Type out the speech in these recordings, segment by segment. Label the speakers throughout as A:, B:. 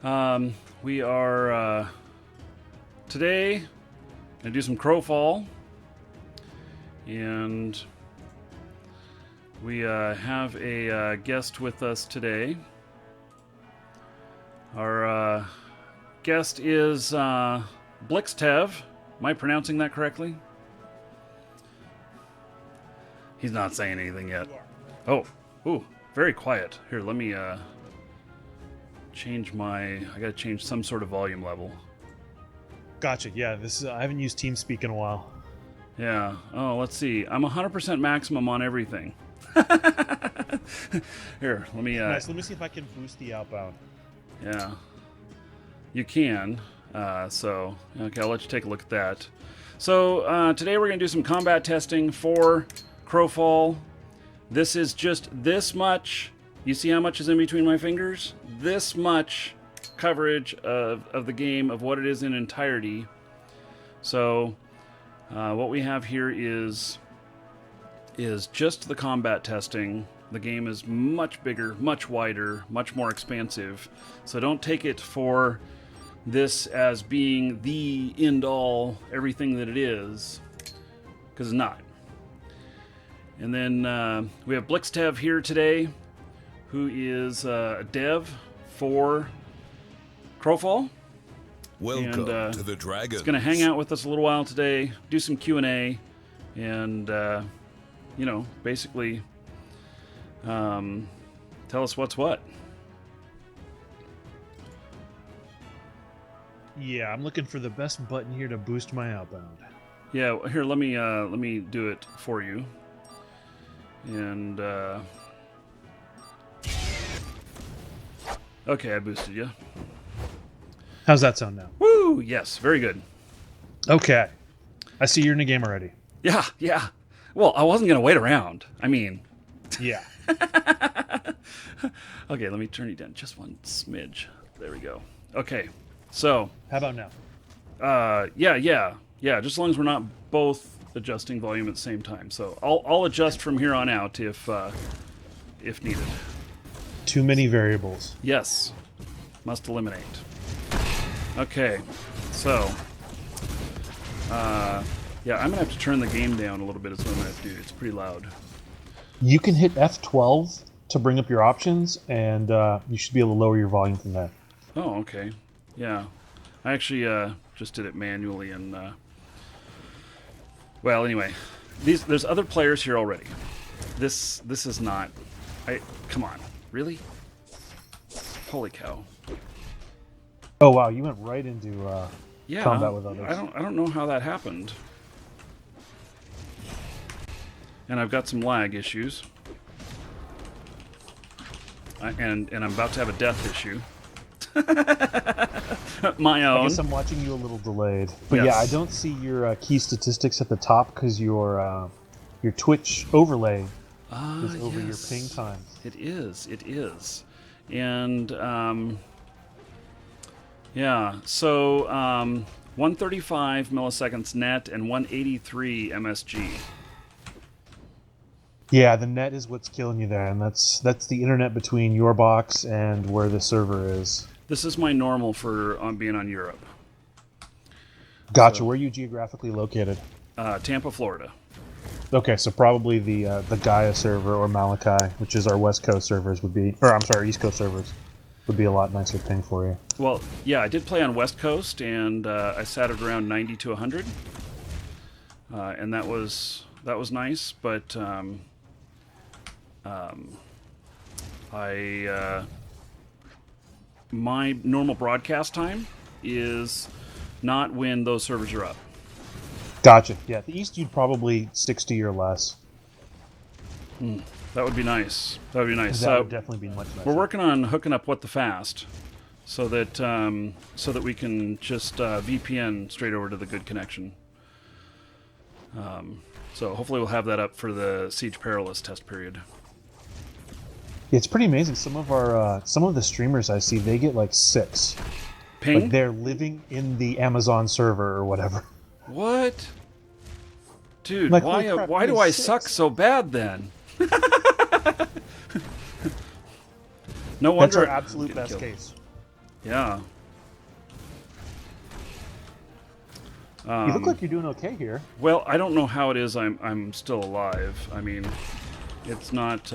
A: We are today gonna do some Crowfall, and we have a guest with us today. Our guest is Blixtev. Am I pronouncing that correctly? He's not saying anything yet. Oh, ooh, very quiet. Here, let me change my. I gotta change some sort of volume level.
B: Gotcha. Yeah, this is. I haven't used TeamSpeak in a while.
A: Yeah. Oh, let's see. I'm 100% maximum on everything. Here, let me.
B: Nice. Let me see if I can boost the outbound.
A: Yeah. You can. So, okay, I'll let you take a look at that. So, today we're going to do some combat testing for Crowfall. This is just this much. You see how much is in between my fingers? This much coverage of the game, of what it is in entirety. So, what we have here is just the combat testing. The game is much bigger, much wider, much more expansive. So don't take it for this as being the end-all, everything that it is, because it's not. And then we have Blixtev here today, who is a dev for Crowfall.
C: Welcome to the Dragon.
A: He's going to hang out with us a little while today, do some Q&A, and you know, basically tell us what's what.
B: Yeah, I'm looking for the best button here to boost my outbound.
A: Yeah, here, let me do it for you. And okay, I boosted you.
B: How's that sound now?
A: Woo! Yes, very good.
B: Okay. I see you're in the game already.
A: Yeah, yeah. Well, I wasn't gonna wait around. I mean,
B: Yeah.
A: okay, let me turn you down just one smidge. There we go. Okay, so
B: How about now?
A: yeah. Just as long as we're not both adjusting volume at the same time. So I'll adjust from here on out if needed.
B: Too many variables.
A: Yes, must eliminate. Okay, so yeah, I'm gonna have to turn the game down a little bit. Is what I'm gonna have to do. It's pretty loud.
B: You can hit F12 to bring up your options, and you should be able to lower your volume from there.
A: Oh, okay. Yeah, I actually just did it manually, and well, anyway, there's other players here already. This is not. Come on, really? Holy cow!
B: Oh wow, you went right into
A: Yeah,
B: combat with others.
A: I don't know how that happened. And I've got some lag issues. And I'm about to have a death issue. My own.
B: I guess I'm watching you a little delayed. But
A: Yes.
B: yeah, I don't see your key statistics at the top because your Twitch overlay is over your ping time.
A: It is. And yeah, so 135 milliseconds net and 183 MSG.
B: Yeah, the net is what's killing you there, and that's the internet between your box and where the server is.
A: This is my normal for being on Europe.
B: Gotcha.
A: So-
B: Where are you geographically located?
A: Tampa, Florida.
B: Okay, so probably the Gaia server or Malachi, which is our West Coast servers, would be, or I'm sorry, East Coast servers, would be a lot nicer ping for you.
A: Well, yeah, I did play on West Coast, and I sat at around 90 to 100, and that was nice. But my normal broadcast time is not when those servers are up.
B: Gotcha. Yeah, the East you'd probably 60 or less.
A: That would be nice. That would be nice.
B: That
A: So
B: would definitely be much nicer.
A: we're working on hooking up What the Fast, so that we can just VPN straight over to the good connection. So hopefully we'll have that up for the Siege Perilous test period.
B: Yeah, it's pretty amazing. Some of the streamers I see, they get like 6.
A: Ping?
B: Like they're living in the Amazon server or whatever.
A: What? Dude,
B: Like, holy crap,
A: why do
B: only
A: I
B: 6?
A: suck so bad then? No wonder.
B: That's our absolute
A: Get
B: best
A: killed.
B: case.
A: Yeah.
B: You look like you're doing okay here.
A: Well, I don't know how it is I'm still alive. I mean, it's not...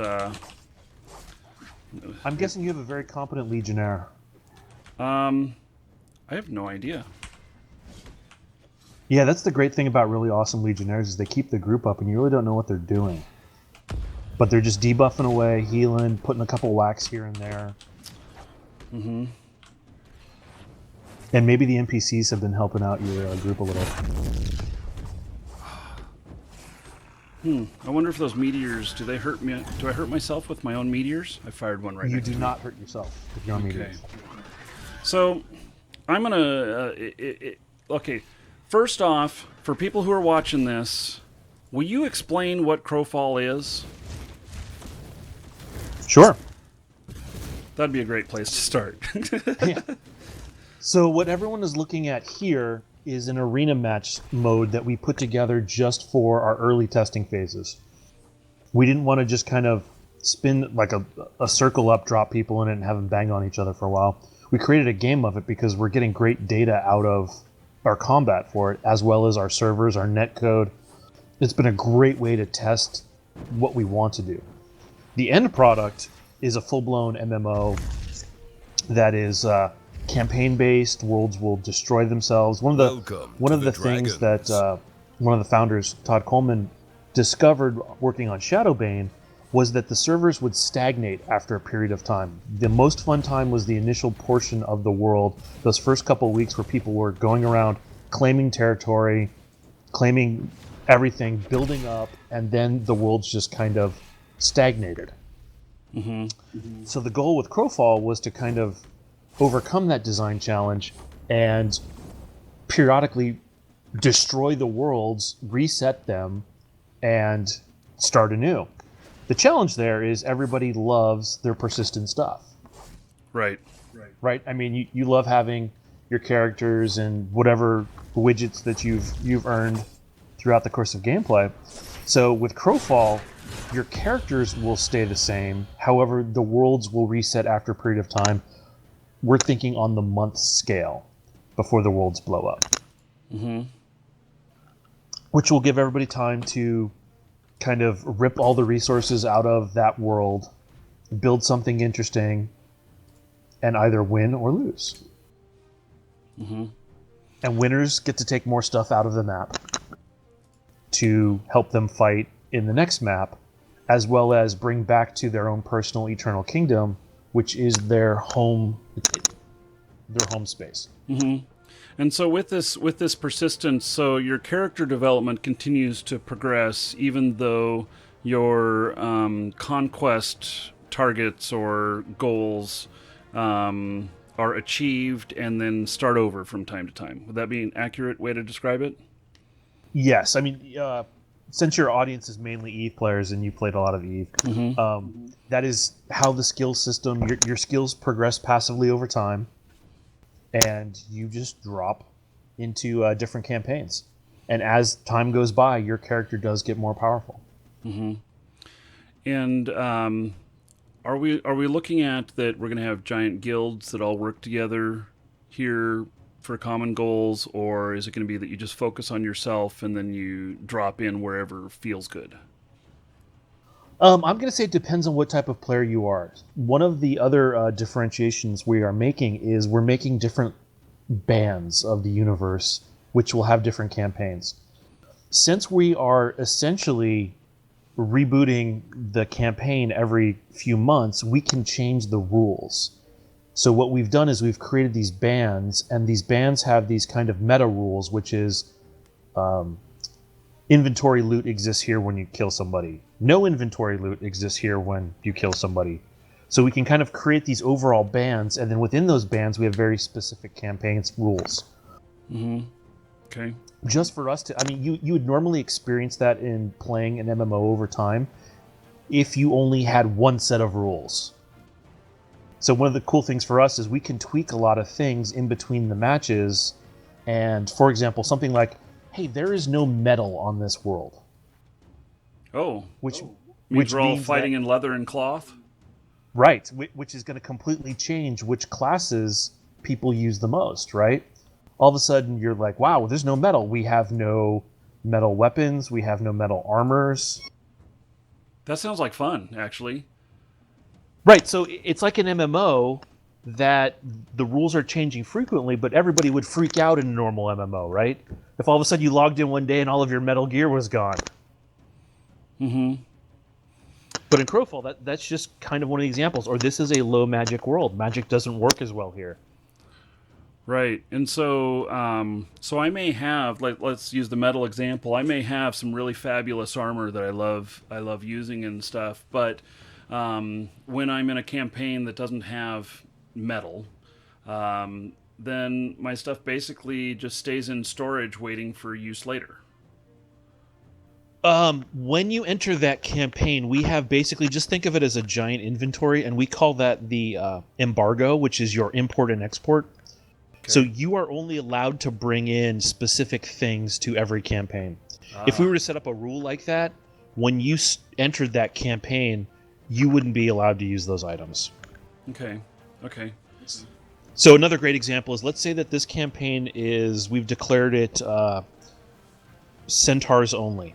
B: I'm guessing you have a very competent Legionnaire.
A: I have no idea.
B: Yeah, that's the great thing about really awesome Legionnaires is they keep the group up and you really don't know what they're doing. But they're just debuffing away, healing, putting a couple whacks here and there.
A: Mm-hmm.
B: And maybe the NPCs have been helping out your group a little.
A: I wonder if those meteors, do they hurt me? Do I hurt myself with my own meteors? I fired one right
B: You
A: next
B: do
A: to me.
B: not hurt yourself with your own
A: Okay.
B: meteors.
A: So, I'm gonna... okay, first off, for people who are watching this, will you explain what Crowfall is?
B: Sure.
A: That'd be a great place to start.
B: Yeah. So what everyone is looking at here is an arena match mode that we put together just for our early testing phases. We didn't want to just kind of spin like a circle up, drop people in it, and have them bang on each other for a while. We created a game of it because we're getting great data out of our combat for it, as well as our servers, our netcode. It's been a great way to test what we want to do. The end product is a full-blown MMO that is campaign-based. Worlds will destroy themselves. One of the things that one of the founders, Todd Coleman, discovered working on Shadowbane was that the servers would stagnate after a period of time. The most fun time was the initial portion of the world, those first couple of weeks where people were going around claiming territory, claiming everything, building up, and then the world's just kind of stagnated. So the goal with Crowfall was to kind of overcome that design challenge and periodically destroy the worlds, reset them, and start anew. The challenge there is everybody loves their persistent stuff.
A: Right.
B: Right? I mean, you love having your characters and whatever widgets that you've earned throughout the course of gameplay. So with Crowfall, your characters will stay the same. However, the worlds will reset after a period of time. We're thinking on the month scale before the worlds blow up. Which will give everybody time to kind of rip all the resources out of that world, build something interesting, and either win or lose. And winners get to take more stuff out of the map to help them fight in the next map, as well as bring back to their own personal eternal kingdom, which is their home space.
A: And so with this persistence, so your character development continues to progress, even though your conquest targets or goals are achieved and then start over from time to time. Would that be an accurate way to describe it?
B: Yes, I mean, since your audience is mainly Eve players and you played a lot of Eve, that is how the skill system, your skills progress passively over time, and you just drop into different campaigns. And as time goes by, your character does get more powerful.
A: And are we looking at that we're going to have giant guilds that all work together here for common goals, or is it going to be that you just focus on yourself and then you drop in wherever feels good?
B: I'm going to say it depends on what type of player you are. One of the other differentiations we are making is we're making different bands of the universe, which will have different campaigns. Since we are essentially rebooting the campaign every few months, we can change the rules. So what we've done is we've created these bands, and these bands have these kind of meta rules, which is inventory loot exists here when you kill somebody. No inventory loot exists here when you kill somebody. So we can kind of create these overall bands, and then within those bands we have very specific campaigns rules.
A: Okay.
B: Just for us to, I mean, you would normally experience that in playing an MMO over time if you only had one set of rules. So one of the cool things for us is we can tweak a lot of things in between the matches. And for example, something like, hey, there is no metal on this world.
A: Which we're all fighting in leather and cloth?
B: Right, which is going to completely change which classes people use the most, right? All of a sudden you're like, wow, there's no metal. We have no metal weapons. We have no metal armors.
A: That sounds like fun, actually.
B: Right, so it's like an MMO that the rules are changing frequently, but everybody would freak out in a normal MMO, right? If all of a sudden you logged in one day and all of your metal gear was gone.
A: Mm-hmm.
B: But in Crowfall, that's just kind of one of the examples. Or this is a low magic world. Magic doesn't work as well here.
A: Right, and so so I may have, let's use the metal example. I may have some really fabulous armor that I love using and stuff. But when I'm in a campaign that doesn't have metal, then my stuff basically just stays in storage, waiting for use later.
B: When you enter that campaign, we have basically, just think of it as a giant inventory, and we call that the embargo, which is your import and export. Okay. So you are only allowed to bring in specific things to every campaign. If we were to set up a rule like that, when you entered that campaign, you wouldn't be allowed to use those items.
A: Okay.
B: So another great example is, let's say that this campaign is, we've declared it centaurs only.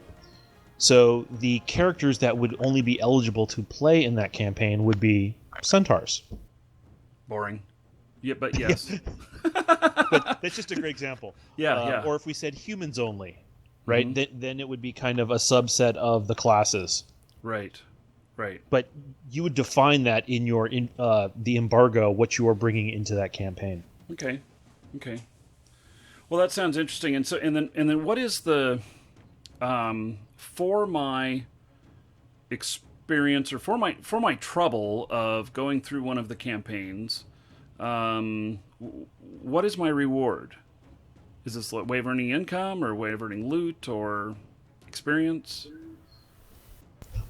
B: So the characters that would only be eligible to play in that campaign would be centaurs.
A: Boring. Yeah, but yes.
B: But that's just a great example.
A: Yeah.
B: Or if we said humans only, right? Mm-hmm. Then it would be kind of a subset of the classes.
A: Right.
B: But you would define that in your the embargo, what you are bringing into that campaign.
A: Okay. Well, that sounds interesting. And so, and then, what is the for my experience, or for my trouble of going through one of the campaigns? What is my reward? Is this a way of earning income, or a way of earning loot, or experience?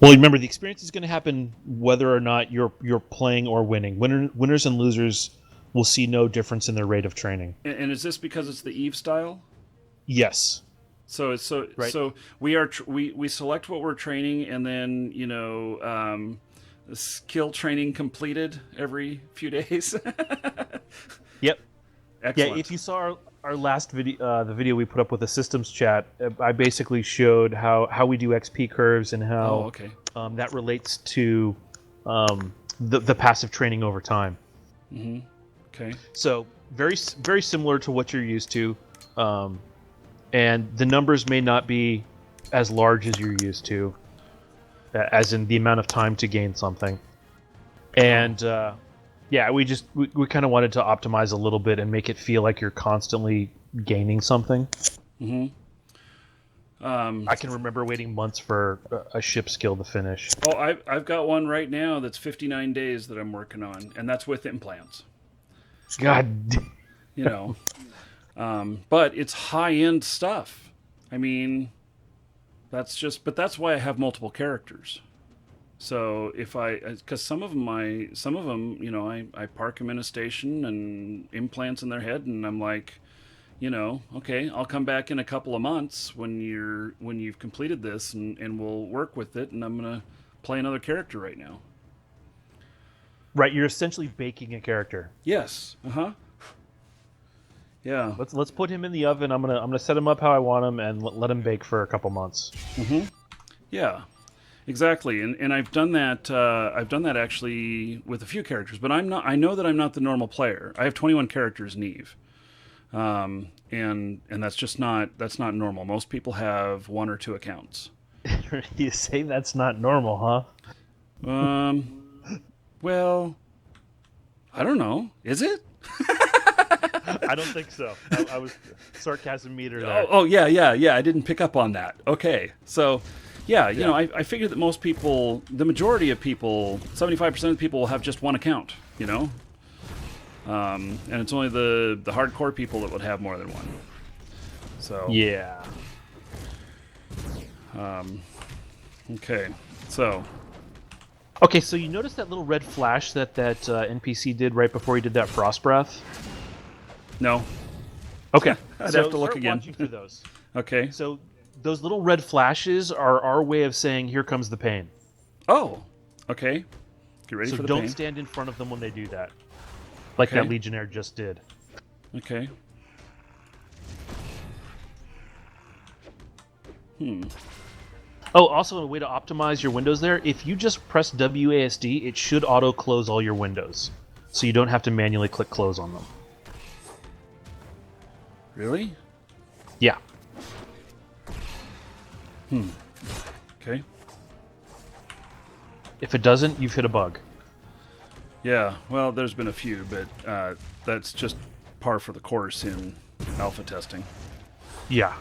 B: Well, remember, the experience is going to happen whether or not you're playing or winning. Winners and losers will see no difference in their rate of training.
A: And is this because it's the Eve style?
B: Yes.
A: So
B: right.
A: So we select what we're training, and then skill training completed every few days.
B: Yep.
A: Excellent.
B: Yeah, if you saw our last video, the video we put up with the systems chat, I basically showed how we do XP curves and how that relates to the passive training over time.
A: Mm-hmm. Okay.
B: So very similar to what you're used to, and the numbers may not be as large as you're used to, as in the amount of time to gain something. And we kind of wanted to optimize a little bit and make it feel like you're constantly gaining something.
A: Mm-hmm.
B: I can remember waiting months for a ship skill to finish.
A: Oh, I've got one right now that's 59 days that I'm working on, and that's with implants.
B: God.
A: But it's high-end stuff. I mean, that's why I have multiple characters. So because some of them, I park them in a station and implants in their head, and I'm like, okay, I'll come back in a couple of months when you've completed this, and we'll work with it, and I'm gonna play another character right now.
B: Right, you're essentially baking a character.
A: Yes. Yeah.
B: Let's put him in the oven. I'm gonna set him up how I want him, and let him bake for a couple months.
A: Mm-hmm. Yeah. Exactly, and I've done that. I've done that actually with a few characters, but I know that I'm not the normal player. I have 21 characters in Eve, and that's not normal. Most people have one or two accounts.
B: You say that's not normal, huh?
A: Well, I don't know. Is it?
B: I don't think so. I was sarcasm meter there.
A: Oh yeah. I didn't pick up on that. Okay, so. Yeah, I figure that most people, the majority of people, 75% of people will have just one account, and it's only the hardcore people that would have more than one. So
B: yeah.
A: Okay, so.
B: Okay, so you noticed that little red flash that NPC did right before he did that frost breath?
A: No.
B: Okay,
A: I'd have to look again.
B: Watching through those.
A: Okay.
B: So. Those little red flashes are our way of saying, here comes the pain.
A: Oh, okay. Get ready for the pain.
B: So don't stand in front of them when they do that. like that Legionnaire just did.
A: Okay.
B: Oh, also a way to optimize your windows there, if you just press WASD, it should auto-close all your windows. So you don't have to manually click close on them.
A: Really?
B: Yeah.
A: Okay.
B: If it doesn't, you've hit a bug.
A: Yeah, well, there's been a few, but that's just par for the course in alpha testing.
B: Yeah.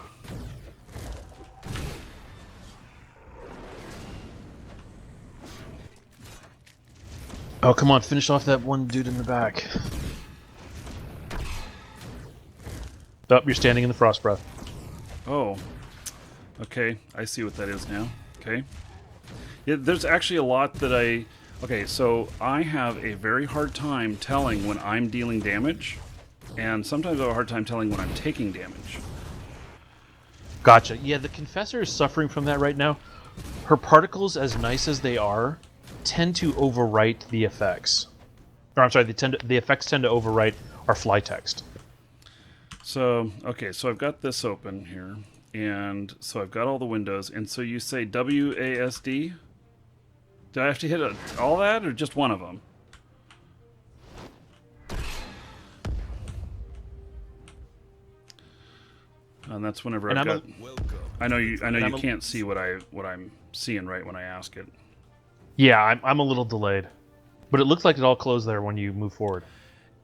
B: Oh, come on, finish off that one dude in the back. Oh, you're standing in the frost breath.
A: Oh. Okay, I see what that is now. Okay. Yeah, there's actually a lot that I... Okay, so I have a very hard time telling when I'm dealing damage, and sometimes I have a hard time telling when I'm taking damage.
B: Gotcha. Yeah, the Confessor is suffering from that right now. Her particles, as nice as they are, tend to overwrite the effects. Or I'm sorry, the effects tend to overwrite our fly text.
A: So, okay, so I've got this open here, and so I've got all the windows, and so you say WASD? Do I have to hit all that, or just one of them? And that's whenever I've got... I know you can't see what I'm seeing right when I ask it.
B: Yeah, I'm a little delayed. But it looks like it all closed there when you move forward.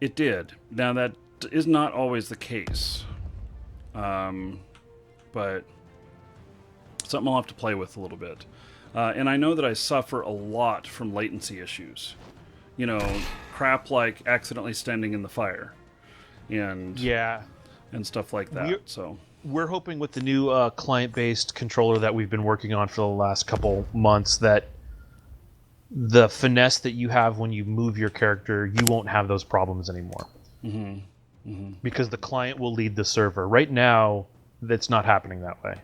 A: It did. Now, that is not always the case. But something I'll have to play with a little bit. And I know that I suffer a lot from latency issues. You know, crap like accidentally standing in the fire. And stuff like that.
B: We're hoping with the new client-based controller that we've been working on for the last couple months that the finesse that you have when you move your character, you won't have those problems anymore. Because the client will lead the server. Right now, that's not happening that way.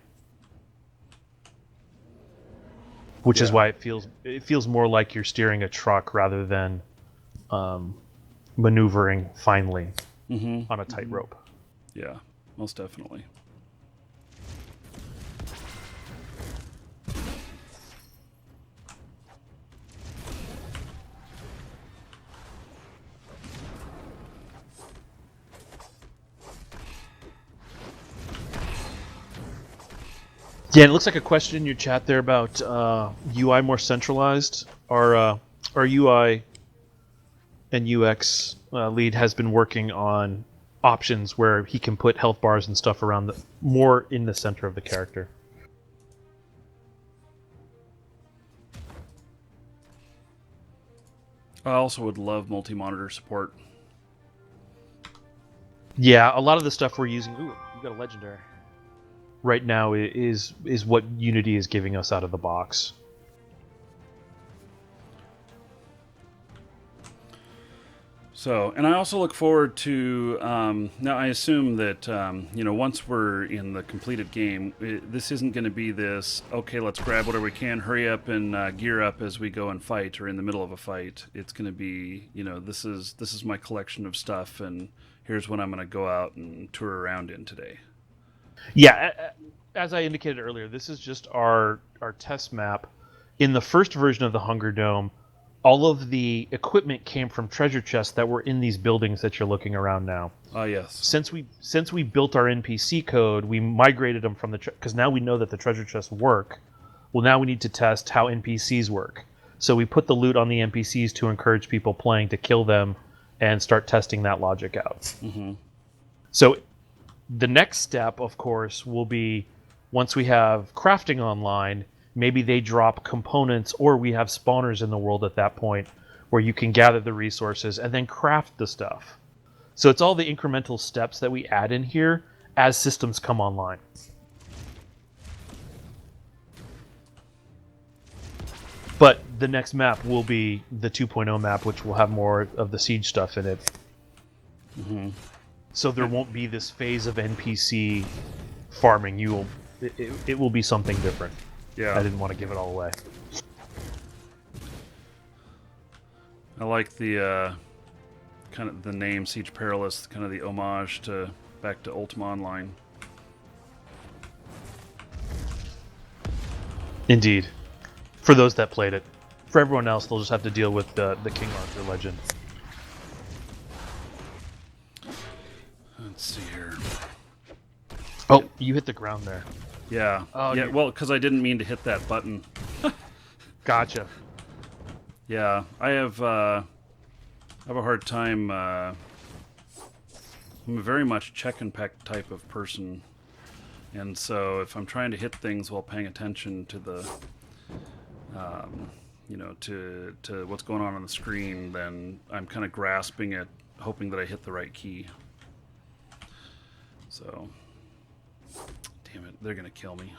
B: Which is why it feels more like you're steering a truck rather than maneuvering finely on a tightrope.
A: Yeah, most definitely.
B: Yeah, it looks like a question in your chat there about UI more centralized. Our UI and UX lead has been working on options where he can put health bars and stuff around more in the center of the character.
A: I also would love multi-monitor support.
B: Yeah, a lot of the stuff we're using... Ooh, you got a legendary. Right now is what Unity is giving us out of the box.
A: So, and I also look forward to, now I assume that, once we're in the completed game, this isn't going to be this, okay, let's grab whatever we can, hurry up and gear up as we go and fight, or in the middle of a fight. It's going to be, this is my collection of stuff, and here's what I'm going to go out and tour around in today.
B: Yeah, as I indicated earlier, this is just our test map. In the first version of the Hunger Dome, all of the equipment came from treasure chests that were in these buildings that you're looking around now.
A: Oh, yes.
B: Since we built our NPC code, we migrated them from because now we know that the treasure chests work. Well, now we need to test how NPCs work. So we put the loot on the NPCs to encourage people playing to kill them and start testing that logic out.
A: Mm-hmm.
B: So the next step, of course, will be once we have crafting online, maybe they drop components or we have spawners in the world at that point where you can gather the resources and then craft the stuff. So it's all the incremental steps that we add in here as systems come online. But the next map will be the 2.0 map, which will have more of the siege stuff in it.
A: Mm-hmm.
B: So there won't be this phase of NPC farming. It will be something different.
A: Yeah.
B: I didn't want to give it all away.
A: I like the kind of the name Siege Perilous, kind of the homage to back to Ultima Online.
B: Indeed. For those that played it. For everyone else, they'll just have to deal with the King Arthur legend.
A: Let's see here.
B: Oh, you hit the ground there.
A: Yeah.
B: Oh,
A: yeah. Well, because I didn't mean to hit that button.
B: Gotcha.
A: Yeah, I have a hard time. I'm a very much check and peck type of person, and so if I'm trying to hit things while paying attention to the, to what's going on the screen, then I'm kind of grasping it, hoping that I hit the right key. So, damn it, they're gonna kill me.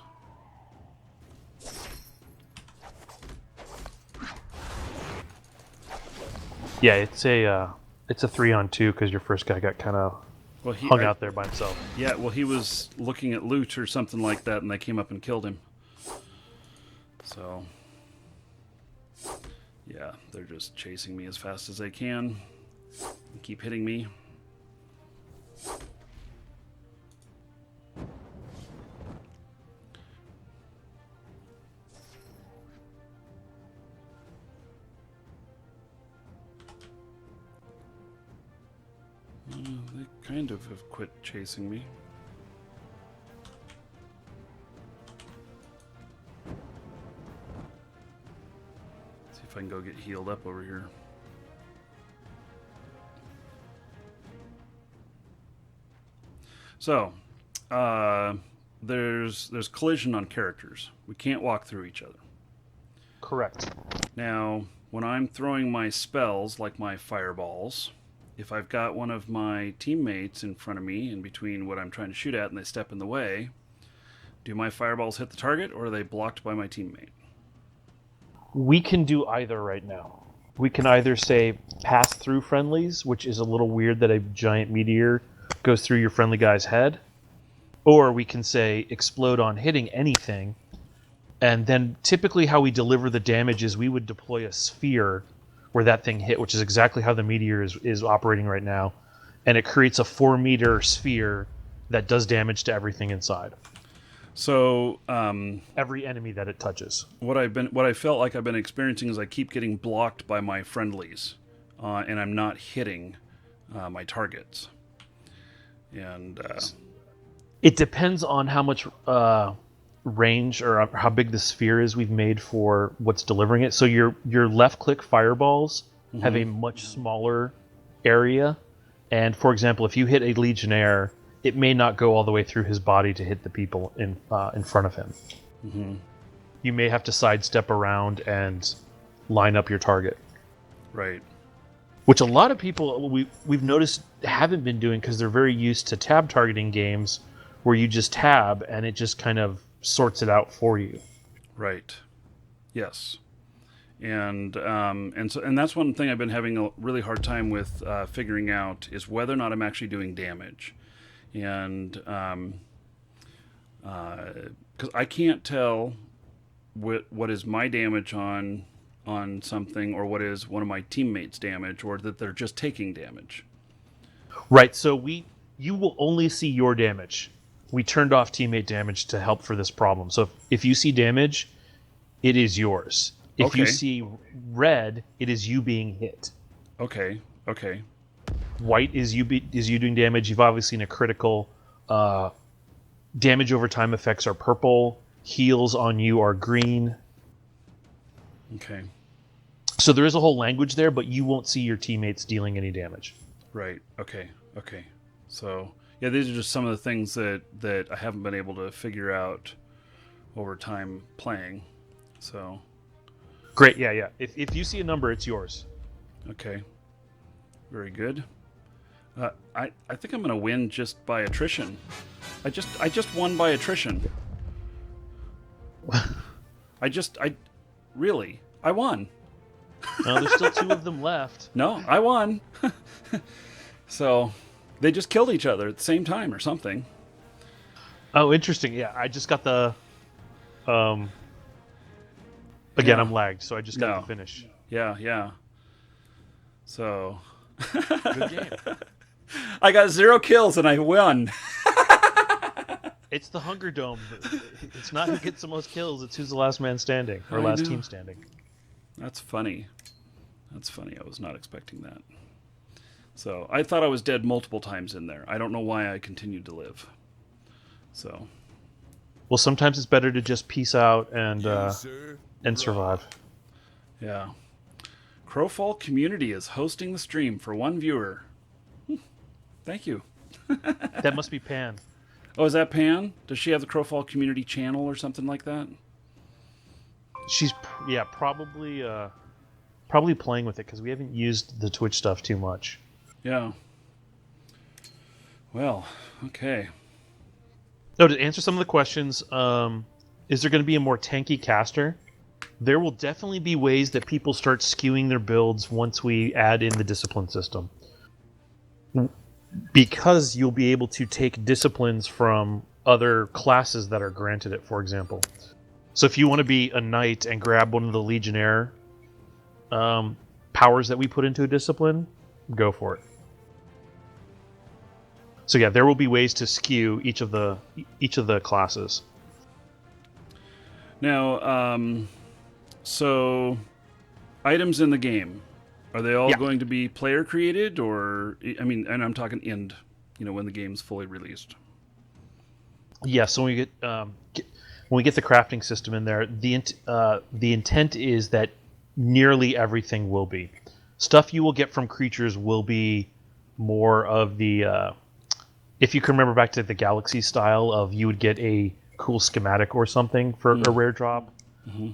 B: Yeah, it's a 3-on-2 because your first guy got kind of hung out there by himself.
A: Yeah, well, he was looking at loot or something like that, and they came up and killed him. So, yeah, they're just chasing me as fast as they can and keep hitting me. They kind of have quit chasing me. See if I can go get healed up over here. So, there's collision on characters. We can't walk through each other.
B: Correct.
A: Now, when I'm throwing my spells, like my fireballs, if I've got one of my teammates in front of me, in between what I'm trying to shoot at, and they step in the way, do my fireballs hit the target, or are they blocked by my teammate?
B: We can do either right now. We can either say pass through friendlies, which is a little weird that a giant meteor goes through your friendly guy's head, or we can say explode on hitting anything, and then typically how we deliver the damage is we would deploy a sphere where that thing hit, which is exactly how the meteor is operating right now, and it creates a 4-meter sphere that does damage to everything inside.
A: So
B: every enemy that it touches.
A: What I felt like I've been experiencing is I keep getting blocked by my friendlies, and I'm not hitting my targets. And
B: it depends on how much range or how big the sphere is we've made for what's delivering it. So your left click fireballs have a much smaller area, and for example, if you hit a legionnaire, it may not go all the way through his body to hit the people in front of him.
A: Mm-hmm.
B: You may have to sidestep around and line up your target.
A: Right.
B: Which a lot of people we've noticed haven't been doing because they're very used to tab targeting games where you just tab and it just kind of sorts it out for you.
A: Right. Yes. And that's one thing I've been having a really hard time with figuring out is whether or not I'm actually doing damage. And because I can't tell what is my damage on something or what is one of my teammates' damage, or that they're just taking damage.
B: Right. So you will only see your damage. We turned off teammate damage to help for this problem. So if you see damage, it is yours. If you see red, it is you being hit.
A: Okay.
B: White is you doing damage. You've obviously seen a critical. Damage over time effects are purple. Heals on you are green.
A: Okay.
B: So there is a whole language there, but you won't see your teammates dealing any damage.
A: Right. Okay. So yeah, these are just some of the things that I haven't been able to figure out over time playing. So.
B: Great. Yeah. If you see a number, it's yours.
A: Okay. Very good. I think I'm going to win just by attrition. I just won by attrition. I won.
B: No, there's still 2 of them left.
A: No, I won. So they just killed each other at the same time or something.
B: Oh, interesting. Yeah, I just got the. Again, I'm lagged, so I just got the finish.
A: Yeah. So,
B: Good game.
A: I got 0 kills and I won.
B: It's the Hunger Dome. It's not who gets the most kills. It's who's the last man standing or last team standing.
A: That's funny. That's funny. I was not expecting that. So I thought I was dead multiple times in there. I don't know why I continued to live. So.
B: Well, sometimes it's better to just peace out and survive.
A: Yeah. Crowfall Community is hosting the stream for 1 viewer. Thank you.
B: That must be Pan.
A: Oh, is that Pan? Does she have the Crowfall Community channel or something like that?
B: She's probably playing with it because we haven't used the Twitch stuff too much.
A: Yeah. Well, okay.
B: No, to answer some of the questions, is there going to be a more tanky caster? There will definitely be ways that people start skewing their builds once we add in the discipline system. Because you'll be able to take disciplines from other classes that are granted it, for example. So if you want to be a knight and grab one of the Legionnaire powers that we put into a discipline, go for it. So yeah, there will be ways to skew each of the classes.
A: Now, so items in the game, are they all going to be player created, or I mean, and I'm talking end, when the game's fully released?
B: Yeah, so when we get the crafting system in there, the intent is that nearly everything will be. Stuff you will get from creatures will be more of the if you can remember back to the Galaxy style of you would get a cool schematic or something for a rare drop,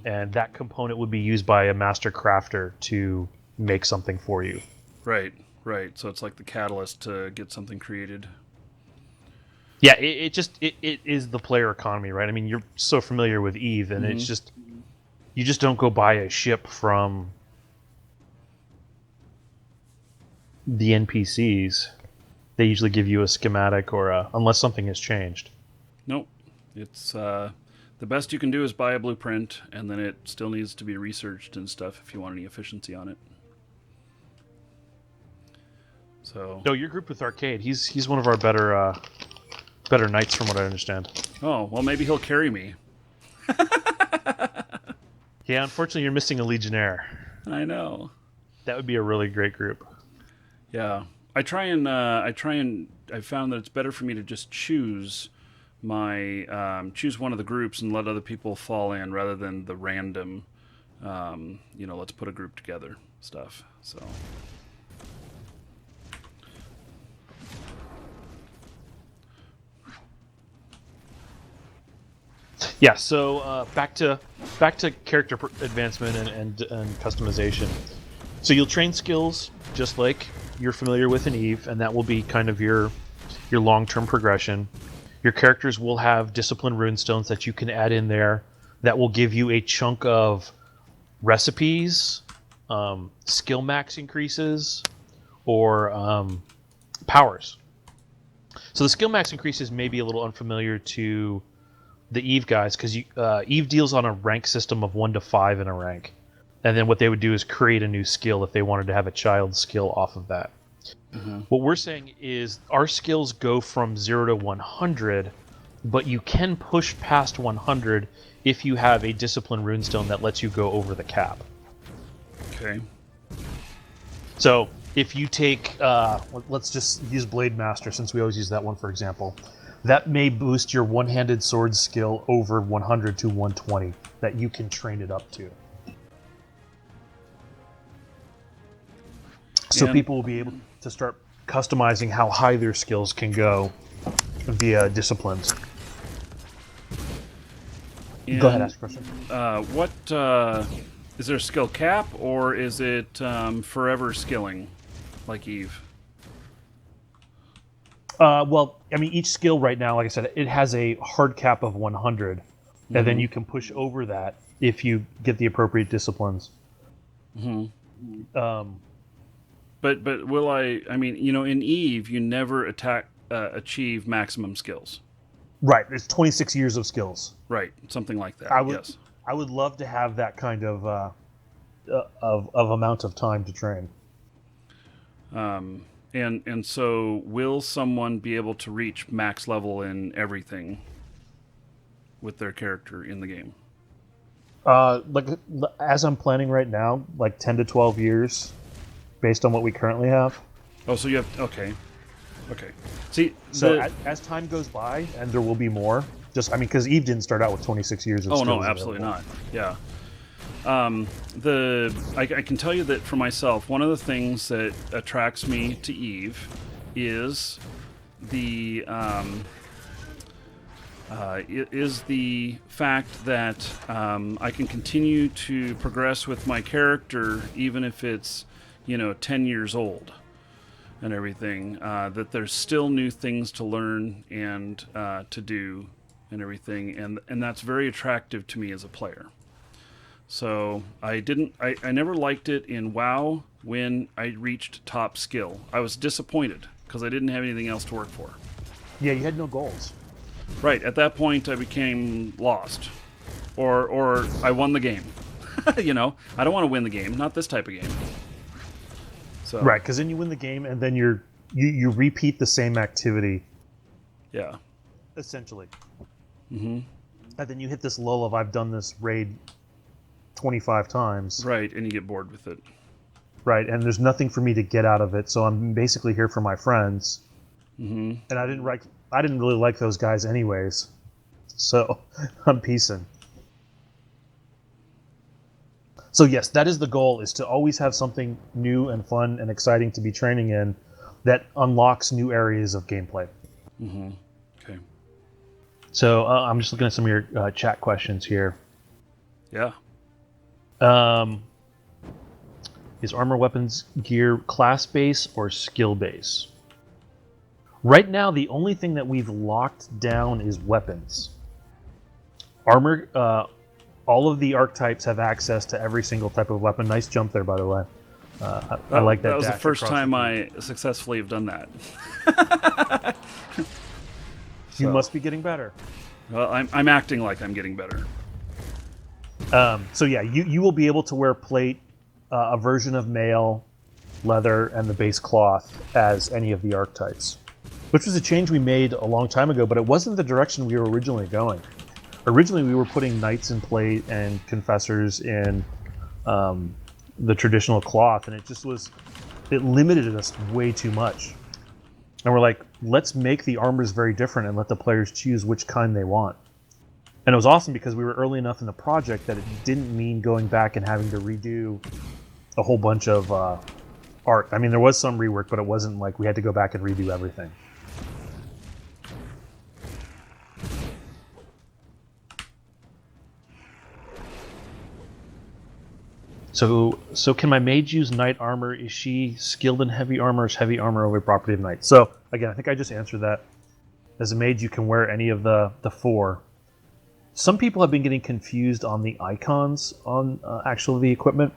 B: and that component would be used by a master crafter to make something for you.
A: Right. So it's like the catalyst to get something created.
B: Yeah, it is the player economy, right? I mean, you're so familiar with EVE, and it's just you just don't go buy a ship from the NPCs. They usually give you a schematic unless something has changed.
A: Nope. It's the best you can do is buy a blueprint, and then it still needs to be researched and stuff if you want any efficiency on it. So.
B: No, your group with Arcade. He's one of our better knights, from what I understand.
A: Oh well, maybe he'll carry me.
B: Yeah, unfortunately, you're missing a Legionnaire.
A: I know.
B: That would be a really great group.
A: Yeah. I found that it's better for me to just choose choose one of the groups and let other people fall in rather than the random, let's put a group together stuff. So.
B: Yeah. So back to character advancement and customization. So you'll train skills just like you're familiar with in EVE, and that will be kind of your long-term progression. Your characters will have discipline runestones that you can add in there that will give you a chunk of recipes, skill max increases, or powers. So the skill max increases may be a little unfamiliar to the EVE guys, because EVE deals on a rank system of 1 to 5 in a rank. And then what they would do is create a new skill if they wanted to have a child skill off of that. What we're saying is our skills go from 0 to 100, but you can push past 100 if you have a discipline runestone that lets you go over the cap.
A: Okay.
B: So if you take, let's just use Blade Master since we always use that one for example. That may boost your one-handed sword skill over 100 to 120 that you can train it up to. So people will be able to start customizing how high their skills can go via disciplines.
A: And,
B: go ahead, ask a question.
A: What is there a skill cap, or is it forever skilling, like EVE?
B: Well, I mean, each skill right now, like I said, it has a hard cap of 100, and then you can push over that if you get the appropriate disciplines.
A: But will I mean, in EVE, you never achieve maximum skills.
B: Right. It's 26 years of skills.
A: Right. Something like that. Yes.
B: I would love to have that kind of amount of time to train.
A: And so will someone be able to reach max level in everything with their character in the game?
B: Like as I'm planning right now, like 10 to 12 years, based on what we currently have.
A: Oh, so you have okay. See,
B: so as time goes by, and there will be more. Just because Eve didn't start out with 26 years of
A: oh
B: skills
A: no, absolutely
B: available.
A: not. Yeah. I can tell you that for myself, one of the things that attracts me to Eve is the fact that I can continue to progress with my character even if it's 10 years old and everything. That there's still new things to learn and to do and everything, and that's very attractive to me as a player. So I never liked it in WoW when I reached top skill. I was disappointed because I didn't have anything else to work for.
B: Yeah, you had no goals.
A: Right, at that point I became lost. Or I won the game. I don't want to win the game, not this type of game. So
B: Right, because then you win the game, and then you repeat the same activity.
A: Yeah.
B: Essentially.
A: Mm-hmm.
B: And then you hit this lull of I've done this raid 25 times.
A: Right, and you get bored with it.
B: Right, and there's nothing for me to get out of it, so I'm basically here for my friends.
A: Mm-hmm.
B: And I didn't really like those guys anyways, so I'm piecing. So yes, that is the goal: is to always have something new and fun and exciting to be training in, that unlocks new areas of gameplay.
A: Mm-hmm. Okay.
B: So I'm just looking at some of your chat questions here.
A: Yeah.
B: Is armor weapons gear class base or skill base? Right now, the only thing that we've locked down is weapons. Armor, all of the archetypes have access to every single type of weapon. Nice jump there, by the way. I like that.
A: That was the
B: dash
A: first
B: across
A: time
B: the
A: I successfully have done that.
B: You must be getting better.
A: Well, I'm acting like I'm getting better.
B: So yeah, you will be able to wear plate, a version of mail, leather, and the base cloth as any of the archetypes. Which was a change we made a long time ago, but it wasn't the direction we were originally going. Originally, we were putting knights in plate and confessors in the traditional cloth, and it limited us way too much. And we're like, let's make the armors very different and let the players choose which kind they want. And it was awesome because we were early enough in the project that it didn't mean going back and having to redo a whole bunch of art. I mean, there was some rework, but it wasn't like we had to go back and redo everything. So can my mage use knight armor? Is she skilled in heavy armor? Is heavy armor over property of knight? So again, I think I just answered that. As a mage, you can wear any of the four. Some people have been getting confused on the icons on actually the equipment.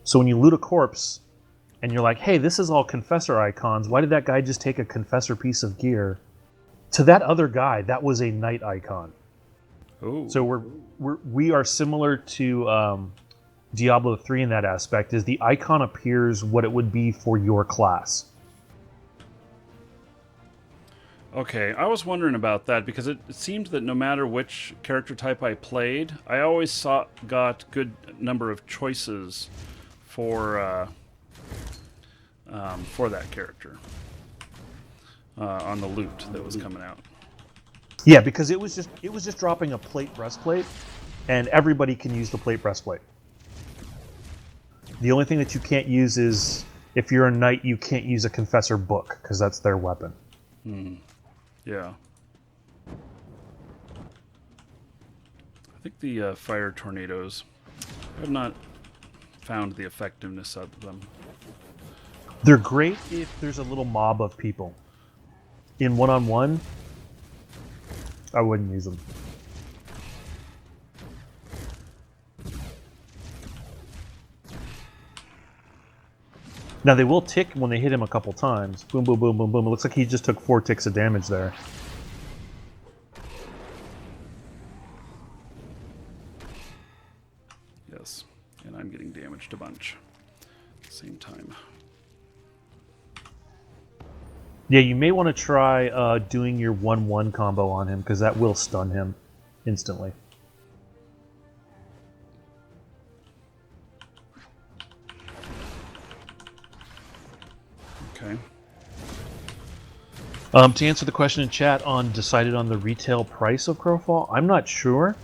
B: So when you loot a corpse and you're like, hey, this is all confessor icons, why did that guy just take a confessor piece of gear? To that other guy, that was a knight icon.
A: Ooh.
B: So we are similar to Diablo 3 in that aspect, is the icon appears what it would be for your class.
A: Okay, I was wondering about that because it seemed that no matter which character type I played, I always got good number of choices for that character on the loot that was coming out.
B: Yeah, because it was just dropping a plate breastplate, and everybody can use the plate breastplate. The only thing that you can't use is, if you're a knight, you can't use a confessor book because that's their weapon.
A: Yeah. I think the fire tornadoes, I have not found the effectiveness of them.
B: They're great if there's a little mob of people. In one-on-one, I wouldn't use them. Now they will tick when they hit him a couple times. Boom, boom, boom, boom, boom. It looks like he just took 4 ticks of damage there.
A: Yes, and I'm getting damaged a bunch at the same time.
B: Yeah, you may want to try doing your 1-1 combo on him, because that will stun him instantly.
A: Okay.
B: To answer the question in chat on decided on the retail price of Crowfall, I'm not sure.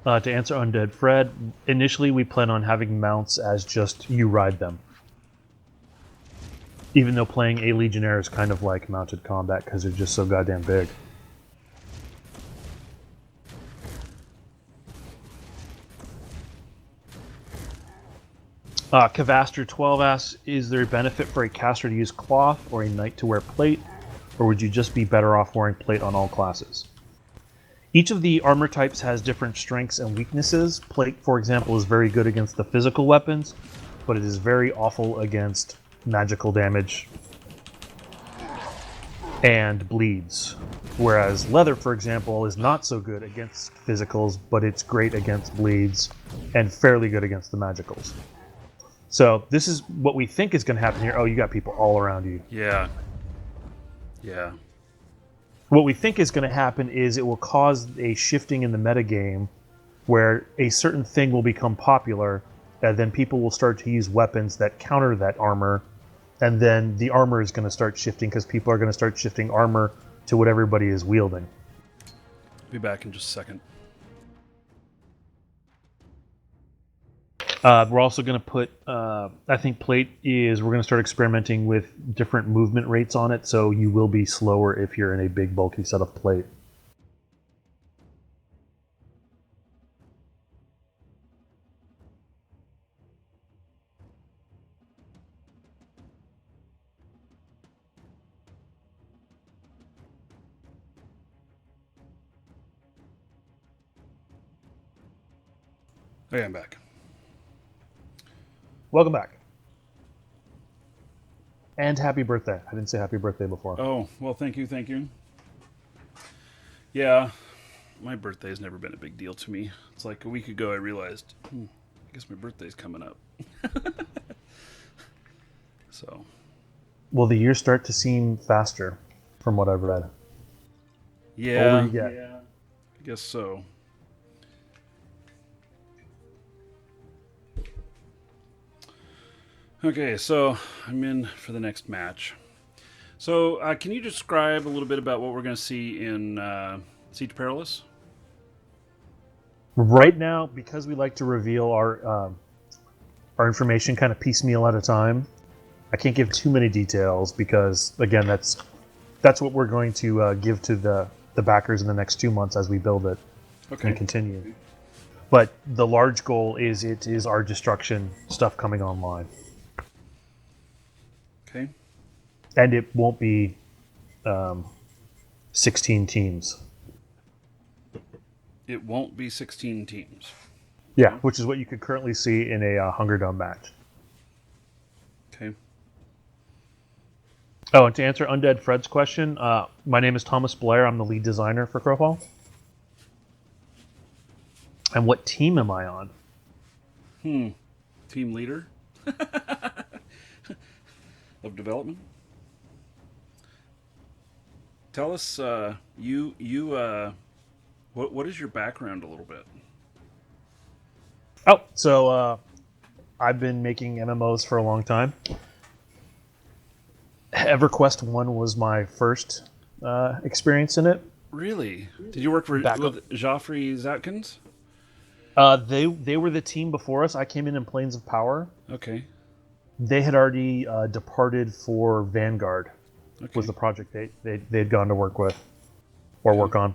B: To answer Undead Fred, initially we plan on having mounts as just you ride them. Even though playing a Legionnaire is kind of like mounted combat because they're just so goddamn big. Cavaster 12 asks, is there a benefit for a caster to use cloth or a knight to wear plate, or would you just be better off wearing plate on all classes? Each of the armor types has different strengths and weaknesses. Plate, for example, is very good against the physical weapons, but it is very awful against magical damage and bleeds. Whereas leather, for example, is not so good against physicals, but it's great against bleeds and fairly good against the magicals. So this is what we think is going to happen here. Oh, you got people all around you.
A: Yeah. Yeah.
B: What we think is going to happen is it will cause a shifting in the metagame where a certain thing will become popular, and then people will start to use weapons that counter that armor, and then the armor is going to start shifting because people are going to start shifting armor to what everybody is wielding.
A: Be back in just a second.
B: We're also going to put, I think plate is, we're going to start experimenting with different movement rates on it, so you will be slower if you're in a big bulky set of plate.
A: Okay, I'm back.
B: Welcome back. And happy birthday. I didn't say happy birthday before.
A: Oh, well, thank you, thank you. Yeah, my birthday's never been a big deal to me. It's like a week ago I realized, I guess my birthday's coming up. So.
B: Will the years start to seem faster, from what I've read?
A: Yeah,
B: Older you get.
A: yeah, I guess so. Okay, so I'm in for the next match. So, can you describe a little bit about what we're going to see in Siege Perilous?
B: Right now, because we like to reveal our information kind of piecemeal at a time, I can't give too many details because, again, that's what we're going to give to the backers in the next 2 months as we build it and continue. But the large goal is it is our destruction stuff coming online.
A: Okay.
B: And it won't be 16 teams.
A: It won't be 16 teams.
B: Yeah, which is what you could currently see in a Hunger Dome match.
A: Okay.
B: Oh, and to answer Undead Fred's question, my name is Thomas Blair. I'm the lead designer for Crowfall. And what team am I on?
A: Team leader of development. Tell us, what is your background a little bit?
B: Oh, so I've been making MMOs for a long time. EverQuest 1 was my first experience in it.
A: Really? Did you work with Joffrey Zatkins?
B: They were the team before us. I came in Planes of Power.
A: Okay.
B: They had already departed for Vanguard.
A: Okay.
B: Was the project they'd gone to work with or work on.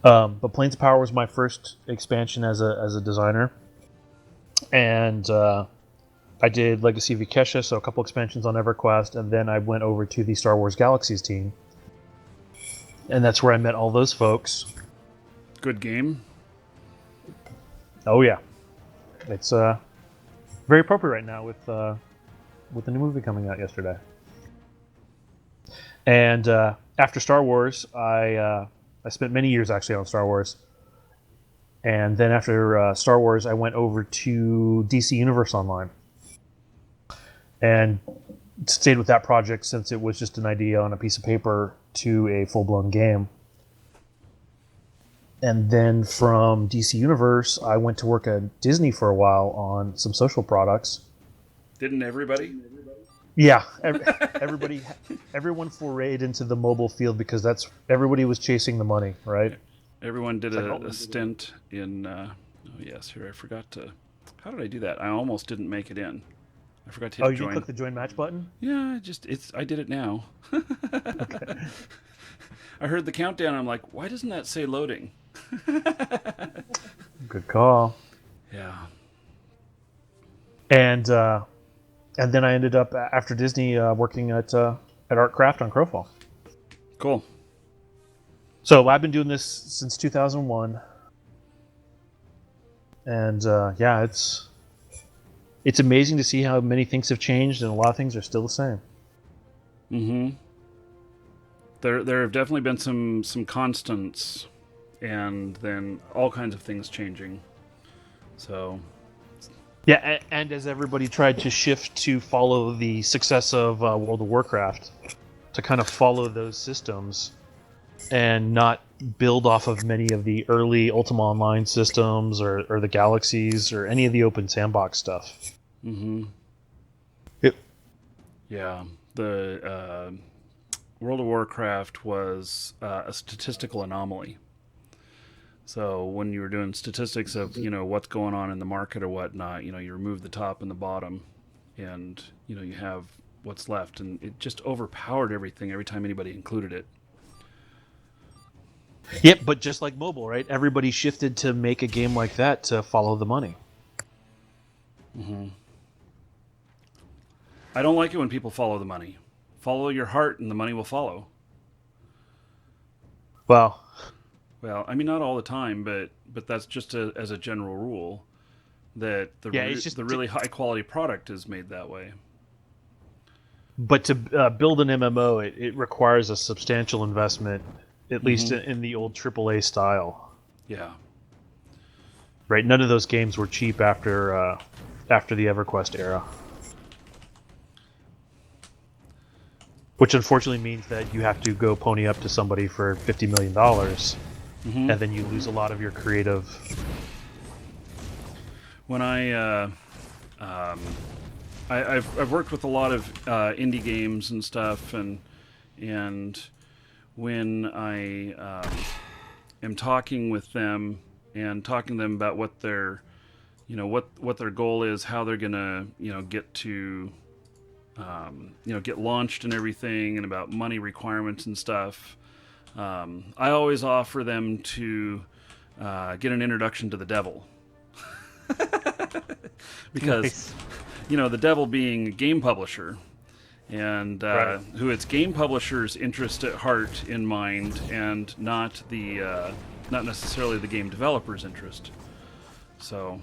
B: But Planes of Power was my first expansion as a designer, and I did Legacy of Ikesha, so a couple expansions on EverQuest, and then I went over to the Star Wars Galaxies team. and that's where I met all those folks.
A: Good game.
B: Oh yeah, it's very appropriate right now with the new movie coming out yesterday. And after Star Wars, I spent many years actually on Star Wars. And then after Star Wars, I went over to DC Universe Online and stayed with that project since it was just an idea on a piece of paper to a full-blown game. And then from DC Universe, I went to work at Disney for a while on some social products.
A: Didn't everybody?
B: Yeah, everyone forayed into the mobile field because everybody was chasing the money, right?
A: Everyone did a stint in. Oh yes, here I forgot to. How did I do that? I almost didn't make it in. I forgot to hit
B: join.
A: you
B: didn't click the join match button?
A: Yeah, I did it now. Okay. I heard the countdown. I'm like, why doesn't that say loading?
B: Good call.
A: Yeah.
B: And then I ended up after Disney working at ArtCraft on Crowfall.
A: Cool.
B: So I've been doing this since 2001, and yeah, it's amazing to see how many things have changed, and a lot of things are still the same.
A: Mm-hmm. There have definitely been some constants, and then all kinds of things changing. So.
B: Yeah, and as everybody tried to shift to follow the success of World of Warcraft, to kind of follow those systems, and not build off of many of the early Ultima Online systems or the Galaxies or any of the open sandbox stuff.
A: Mm-hmm. Yeah, the World of Warcraft was a statistical anomaly. So when you were doing statistics of, what's going on in the market or whatnot, you remove the top and the bottom, and, you have what's left, and it just overpowered everything every time anybody included it.
B: Yep, but just like mobile, right? Everybody shifted to make a game like that to follow the money.
A: Mm-hmm. I don't like it when people follow the money. Follow your heart and the money will follow.
B: Well,
A: I mean, not all the time, but that's just as a general rule, that the really high-quality product is made that way.
B: But to build an MMO, it requires a substantial investment, at least in the old AAA style.
A: Yeah.
B: Right. None of those games were cheap after the EverQuest era. Which unfortunately means that you have to go pony up to somebody for $50 million, and then you lose a lot of your creative.
A: When I've worked with a lot of indie games and stuff, and when I am talking with them and talking to them about what their what their goal is, how they're gonna get to get launched and everything, and about money requirements and stuff, I always offer them to get an introduction to the devil. Because the devil being a game publisher, and
B: right.
A: who it's game publishers' interest at heart in mind, and not necessarily the game developer's interest. So,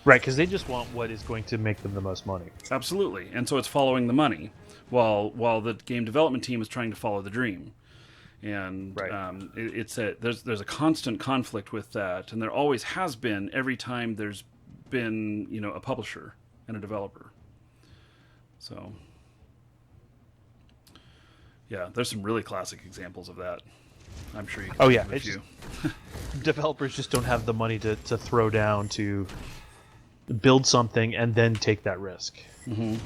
B: right, because they just want what is going to make them the most money.
A: Absolutely, and so it's following the money, while the game development team is trying to follow the dream. And right. There's a constant conflict with that, and there always has been every time there's been a publisher and a developer. So yeah, there's some really classic examples of that. I'm sure you can think of a few.
B: Developers just don't have the money to throw down to build something and then take that risk.
A: Mm-hmm.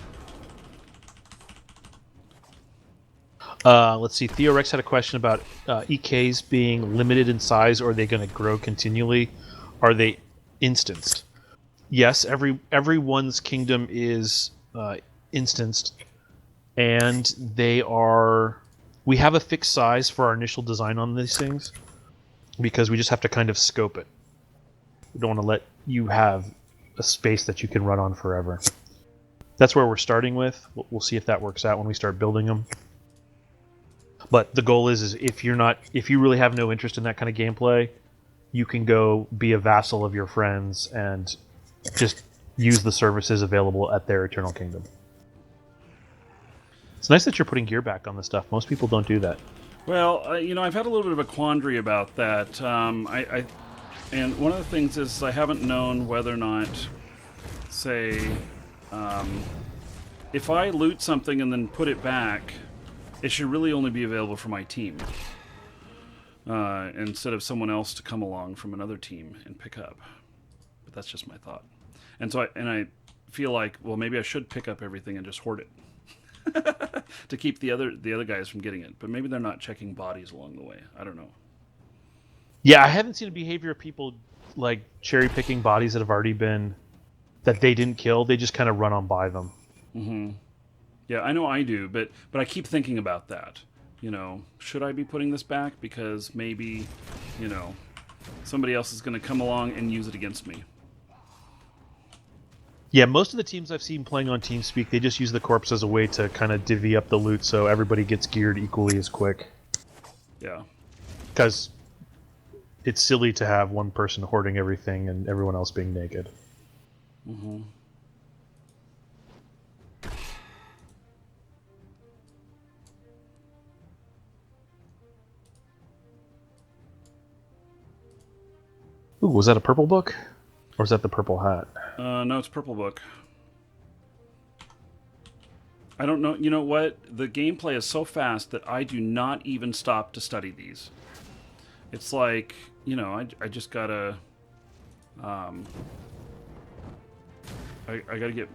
B: Let's see. Theo Rex had a question about EKs being limited in size, or are they going to grow continually? Are they instanced? Yes, everyone's kingdom is instanced, and they are. We have a fixed size for our initial design on these things because we just have to kind of scope it. We don't want to let you have a space that you can run on forever. That's where we're starting with. We'll see if that works out when we start building them. But the goal is if you really have no interest in that kind of gameplay, you can go be a vassal of your friends and just use the services available at their Eternal Kingdom. It's nice that you're putting gear back on this stuff. Most people don't do that.
A: Well, I've had a little bit of a quandary about that. And one of the things is I haven't known whether or not, say, if I loot something and then put it back, it should really only be available for my team, instead of someone else to come along from another team and pick up. But that's just my thought. And so I feel like, well, maybe I should pick up everything and just hoard it. To keep the other guys from getting it, but maybe they're not checking bodies along the way. I don't know.
B: Yeah, I haven't seen a behavior of people like cherry picking bodies that have already been that they didn't kill. They just kind of run on by them.
A: Mm-hmm. Yeah, I know I do, but I keep thinking about that. Should I be putting this back because maybe, somebody else is going to come along and use it against me.
B: Yeah, most of the teams I've seen playing on TeamSpeak, they just use the corpse as a way to kind of divvy up the loot so everybody gets geared equally as quick.
A: Yeah.
B: Because it's silly to have one person hoarding everything and everyone else being naked.
A: Mm-hmm.
B: Ooh, was that a purple book? Or is that the purple hat?
A: No, it's purple book. I don't know. You know what? The gameplay is so fast that I do not even stop to study these. It's like, I just gotta... I gotta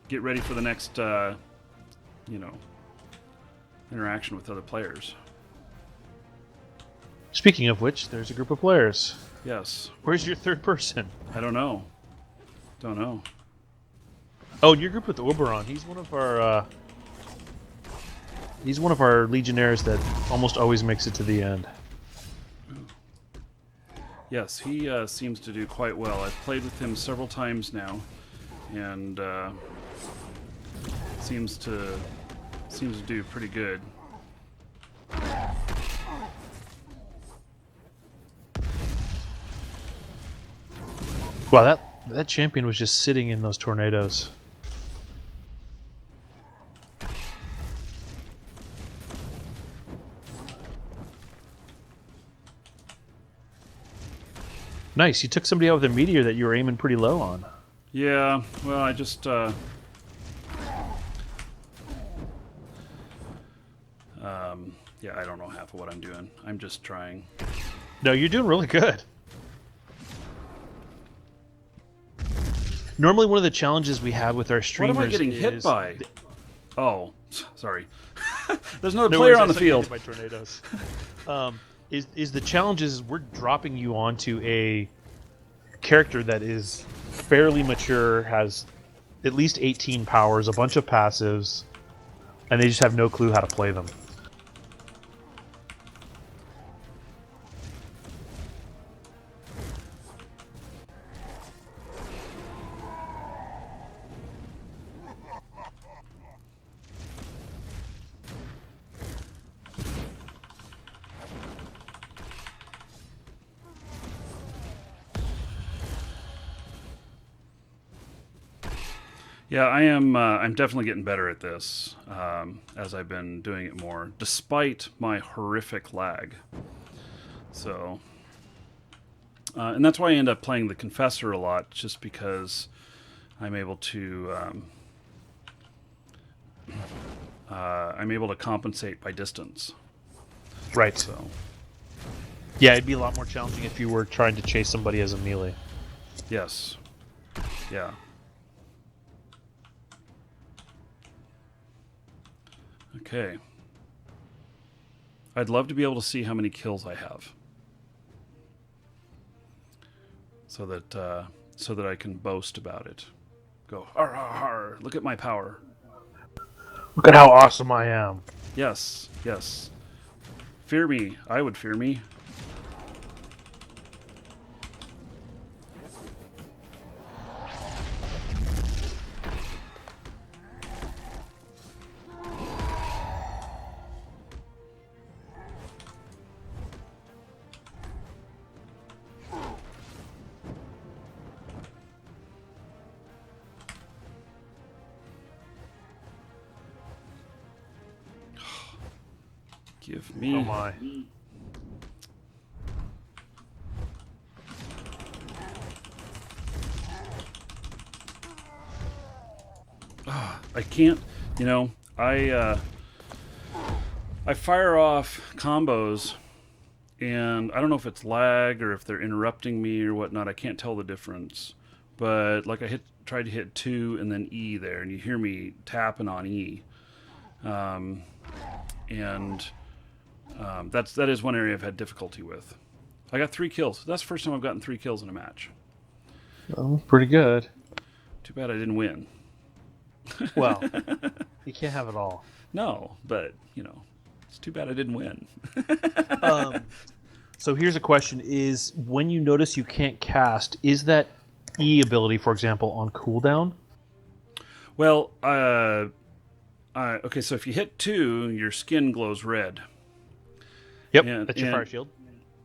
A: get ready for the next, interaction with other players.
B: Speaking of which, there's a group of players.
A: Yes.
B: Where's your third person?
A: I don't know. Don't know.
B: Oh, your group with Oberon. He's one of our legionnaires that almost always makes it to the end.
A: Yes, he seems to do quite well. I've played with him several times now, and seems to do pretty good.
B: Wow, that champion was just sitting in those tornadoes. Nice, you took somebody out with a meteor that you were aiming pretty low on.
A: Yeah, well, I just... yeah, I don't know half of what I'm doing. I'm just trying.
B: No, you're doing really good. Normally, one of the challenges we have with our streamers
A: What am I getting hit by? Oh, sorry. There's no
B: No
A: player
B: worries,
A: on the
B: I
A: field.
B: hit by tornadoes. Is the challenge is we're dropping you onto a character that is fairly mature, has at least 18 powers, a bunch of passives, and they just have no clue how to play them.
A: Yeah, I am. I'm definitely getting better at this as I've been doing it more, despite my horrific lag. So, and that's why I end up playing the Confessor a lot, just because I'm able to compensate by distance.
B: Right.
A: So,
B: Yeah, it'd be a lot more challenging if you were trying to chase somebody as a melee.
A: yes, yeah. Okay. I'd love to be able to see how many kills I have, so that I can boast about it. Go, har har har! Look at my power.
B: Look at how awesome I am.
A: Yes, yes. Fear me. I would fear me. Give me.
B: Oh my.
A: I can't, I fire off combos, and I don't know if it's lag or if they're interrupting me or whatnot. I can't tell the difference. But like tried to hit 2 and then E there, and you hear me tapping on E. That is one area I've had difficulty with. I got 3 kills. That's the first time I've gotten 3 kills in a match.
B: Oh, pretty good.
A: Too bad I didn't win.
B: Well, you can't have it all.
A: No, but, it's too bad I didn't win.
B: So here's a question: is when you notice you can't cast, is that E ability, for example, on cooldown?
A: Well, okay, so if you hit 2, your skin glows red.
B: Yep, that's your fire shield.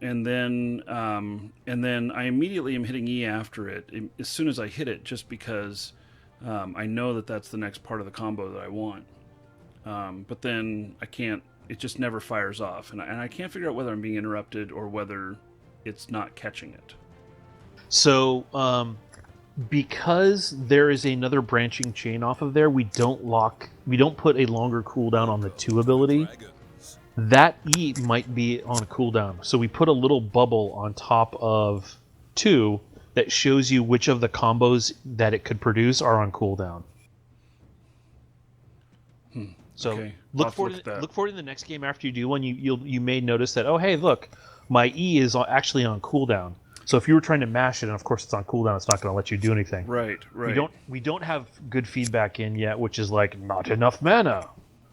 A: And then I immediately am hitting E after it as soon as I hit it, just because I know that that's the next part of the combo that I want. But then I can't. It just never fires off, and I can't figure out whether I'm being interrupted or whether it's not catching it.
B: So, because there is another branching chain off of there, we don't put a longer cooldown on the 2 ability. That E might be on cooldown. So we put a little bubble on top of 2 that shows you which of the combos that it could produce are on cooldown. So
A: okay.
B: look for it in the next game after you do one. You may notice that, oh hey, look, my E is actually on cooldown. So if you were trying to mash it, and of course it's on cooldown, it's not going to let you do anything.
A: Right.
B: We don't have good feedback in yet, which is like not enough mana,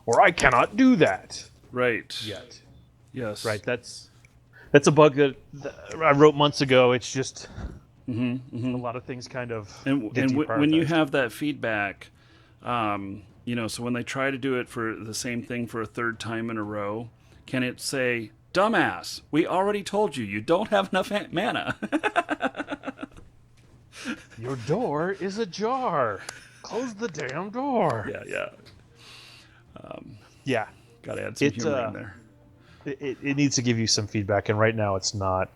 B: or I cannot do that.
A: Right.
B: Yet.
A: Yes.
B: Right. That's a bug that I wrote months ago. It's just a lot of things kind of.
A: And when you have that feedback, so when they try to do it for the same thing for a 3rd time in a row, can it say, "Dumbass, we already told you don't have enough mana"?
B: Your door is ajar. Close the damn door.
A: Yeah.
B: Yeah.
A: Got to add some humor in there.
B: It needs to give you some feedback, and right now it's not.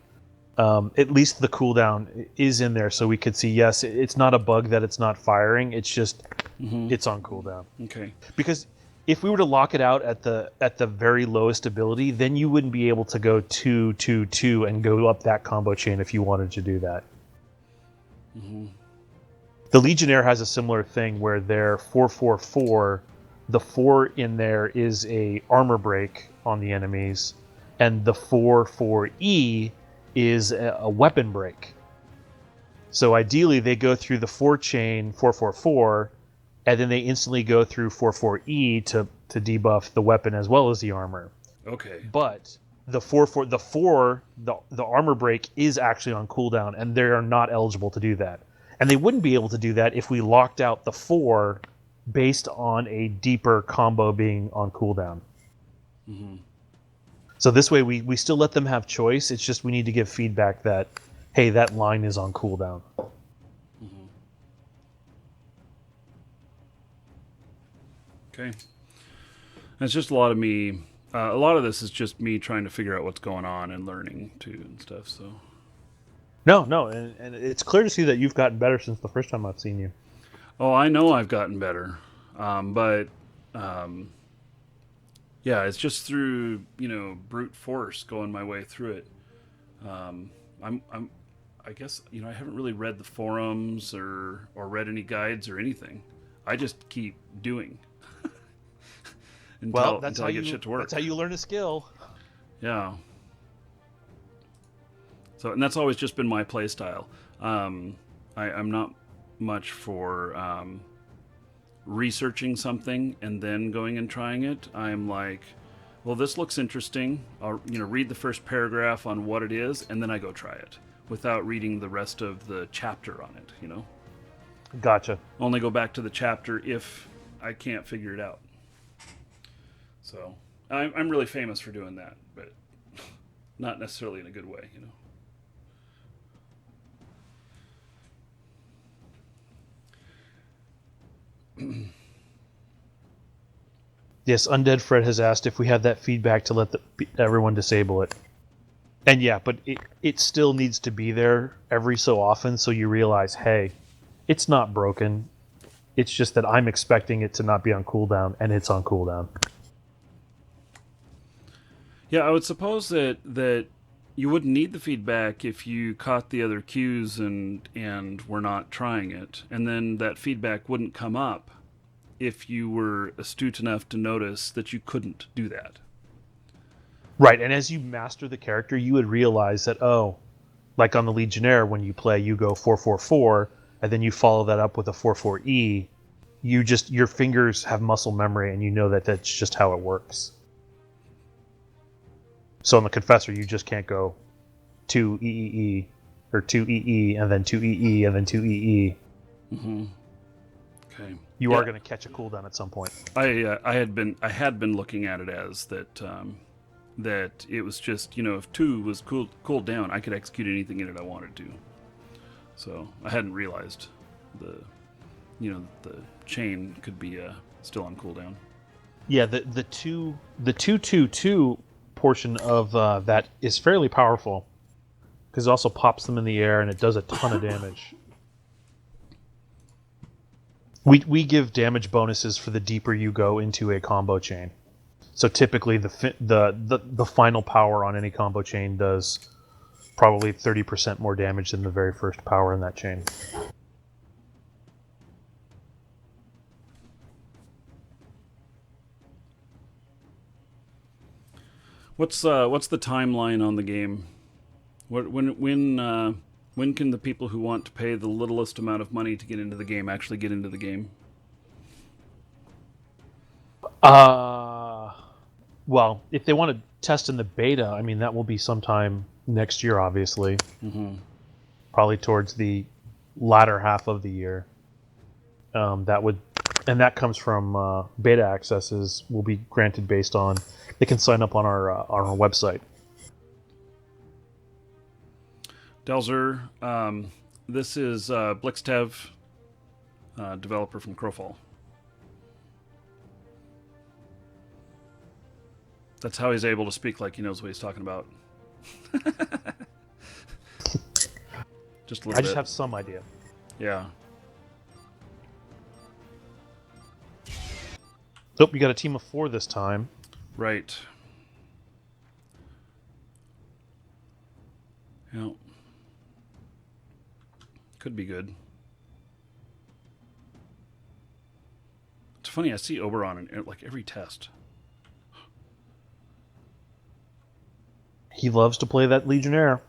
B: At least the cooldown is in there, so we could see, yes, it's not a bug that it's not firing. It's just it's on cooldown.
A: Okay.
B: Because if we were to lock it out at the very lowest ability, then you wouldn't be able to go 2-2-2 and go up that combo chain if you wanted to do that. The Legionnaire has a similar thing where they're 4-4-4. The 4 in there is a armor break on the enemies, and the 4-4-E is a weapon break. So ideally, they go through the 4 chain 4-4-4, and then they instantly go through 4-4-E to debuff the weapon as well as the armor.
A: Okay.
B: But the 4-4, the armor break is actually on cooldown, and they are not eligible to do that. And they wouldn't be able to do that if we locked out the 4 based on a deeper combo being on cooldown. So this way we still let them have choice. It's just we need to give feedback that, hey, that line is on cooldown.
A: Okay. It's just a lot of this is just me trying to figure out what's going on and learning too and stuff. So.
B: No, and it's clear to see that you've gotten better since the first time I've seen you.
A: Oh, I know I've gotten better, but yeah, it's just through brute force going my way through it. I guess I haven't really read the forums or read any guides or anything. I just keep doing until I get shit to work.
B: That's how you learn a skill.
A: Yeah. So, and that's always just been my play style. I'm not much for researching something and then going and trying it. I'm like, well, this looks interesting. I'll read the first paragraph on what it is, and then I go try it without reading the rest of the chapter on it.
B: Gotcha.
A: Only go back to the chapter if I can't figure it out. So I'm really famous for doing that, but not necessarily in a good way.
B: Yes, Undead Fred has asked if we have that feedback to let everyone disable it. And yeah, but it still needs to be there every so often so you realize, hey, it's not broken. It's just that I'm expecting it to not be on cooldown, and it's on cooldown.
A: Yeah, I would suppose that you wouldn't need the feedback if you caught the other cues and were not trying it. And then that feedback wouldn't come up if you were astute enough to notice that you couldn't do that.
B: Right, and as you master the character, you would realize that, oh, like on the Legionnaire, when you play, you go 4-4-4, and then you follow that up with a 4-4-E. Your fingers have muscle memory, and you know that that's just how it works. So on the Confessor, you just can't go 2 EEE, or 2 EE, and then 2 EE, and then 2 EE.
A: Mm-hmm. Okay.
B: You are going to catch a cooldown at some point.
A: I had been looking at it as that that it was just, if 2 was cooled down, I could execute anything in it I wanted to. So I hadn't realized the chain could be still on cooldown.
B: Yeah, the 2-2-2 portion of that is fairly powerful because it also pops them in the air and it does a ton of damage. We give damage bonuses for the deeper you go into a combo chain. So typically the final power on any combo chain does probably 30% more damage than the very first power in that chain.
A: What's the timeline on the game? When can the people who want to pay the littlest amount of money to get into the game actually get into the game?
B: Well, if they want to test in the beta, I mean, that will be sometime next year, obviously.
A: Mm-hmm.
B: Probably towards the latter half of the year. That comes from beta accesses will be granted based on they can sign up on our website.
A: Delzer, this is Blixtev, developer from Crowfall. That's how he's able to speak like he knows what he's talking about. Just a little bit.
B: I just have some idea.
A: Yeah.
B: Oh, you got a team of 4 this time.
A: Right. Yeah. Could be good. It's funny, I see Oberon in like every test.
B: He loves to play that Legionnaire.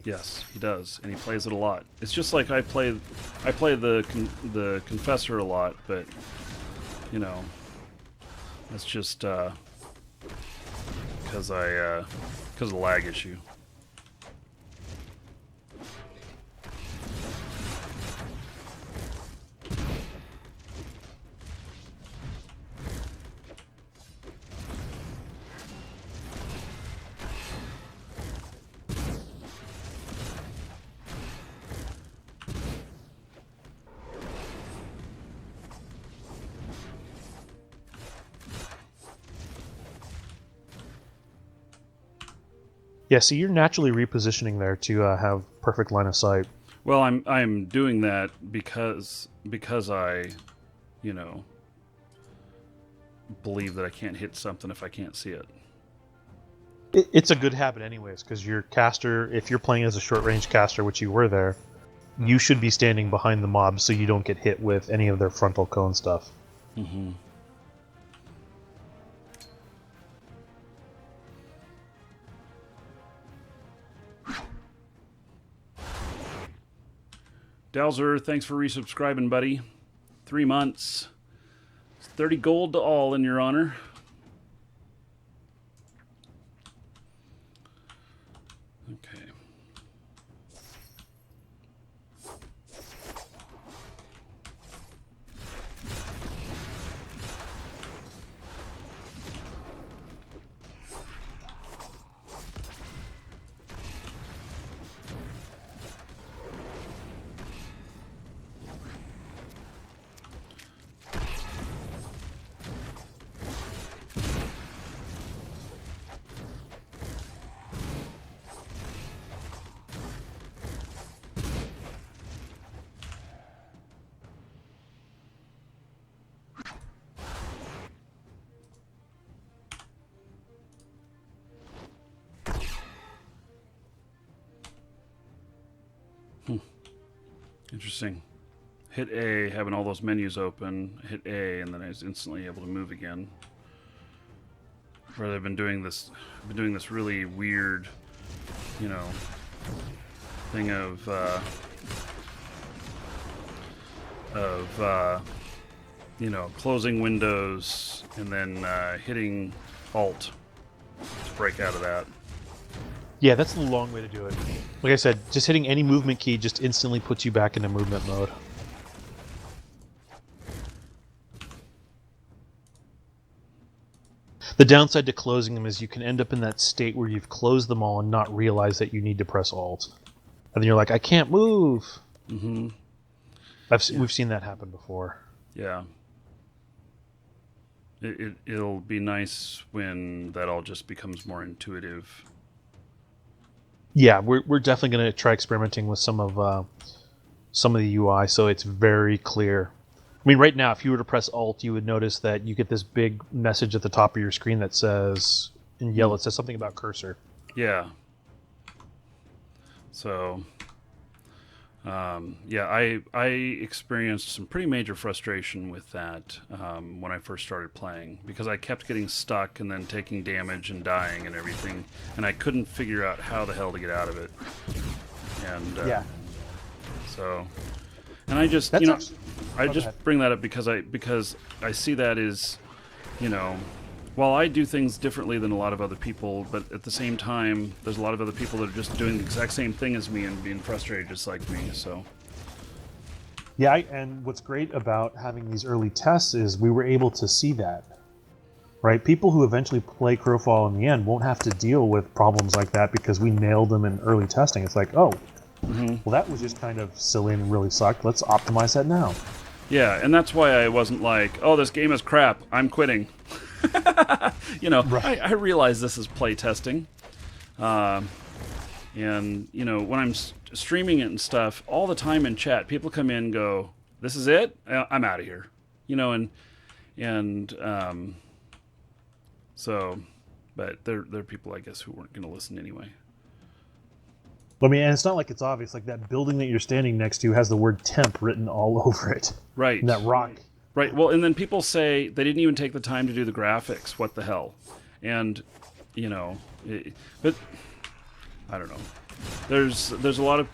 A: Yes, he does, and he plays it a lot. It's just like I play the Confessor a lot, but that's just because of the lag issue.
B: Yeah, so you're naturally repositioning there to have perfect line of sight.
A: Well, I'm doing that because I, believe that I can't hit something if I can't see it.
B: It's a good habit anyways, because your caster, if you're playing as a short-range caster, which you were there, you should be standing behind the mobs so you don't get hit with any of their frontal cone stuff.
A: Mm-hmm. Dalzer, thanks for resubscribing, buddy. 3 months. It's 30 gold to all in your honor. Okay. Interesting. Hit A, having all those menus open. Hit A, and then I was instantly able to move again. Where they've been doing this really weird, thing of closing windows and then hitting Alt to break out of that.
B: Yeah, that's the long way to do it. Like I said, just hitting any movement key just instantly puts you back into movement mode. The downside to closing them is you can end up in that state where you've closed them all and not realize that you need to press Alt. And then you're like, I can't move!
A: Mm-hmm.
B: We've seen that happen before.
A: Yeah. It'll be nice when that all just becomes more intuitive.
B: Yeah, we're definitely going to try experimenting with some of the UI so it's very clear. I mean, right now, if you were to press Alt, you would notice that you get this big message at the top of your screen that says, in yellow, it says something about cursor.
A: Yeah. So, I experienced some pretty major frustration with that when I first started playing, because I kept getting stuck and then taking damage and dying and everything, and I couldn't figure out how the hell to get out of it. And so, and I just bring that up because I see that as, while I do things differently than a lot of other people, but at the same time, there's a lot of other people that are just doing the exact same thing as me and being frustrated just like me, so.
B: Yeah, and what's great about having these early tests is we were able to see that, right? People who eventually play Crowfall in the end won't have to deal with problems like that because we nailed them in early testing. It's like, oh, well, that was just kind of silly and really sucked. Let's optimize that now.
A: Yeah, and that's why I wasn't like, oh, this game is crap, I'm quitting.
B: Right.
A: I realize this is play testing. And, when I'm streaming it and stuff, all the time in chat, people come in and go, this is it? I'm out of here. So, but there are people, I guess, who weren't going to listen anyway.
B: I mean, and it's not like it's obvious. Like that building that you're standing next to has the word temp written all over it.
A: Right.
B: And that rock.
A: Right. Well, and then people say they didn't even take the time to do the graphics. What the hell? And, but I don't know. There's a lot of,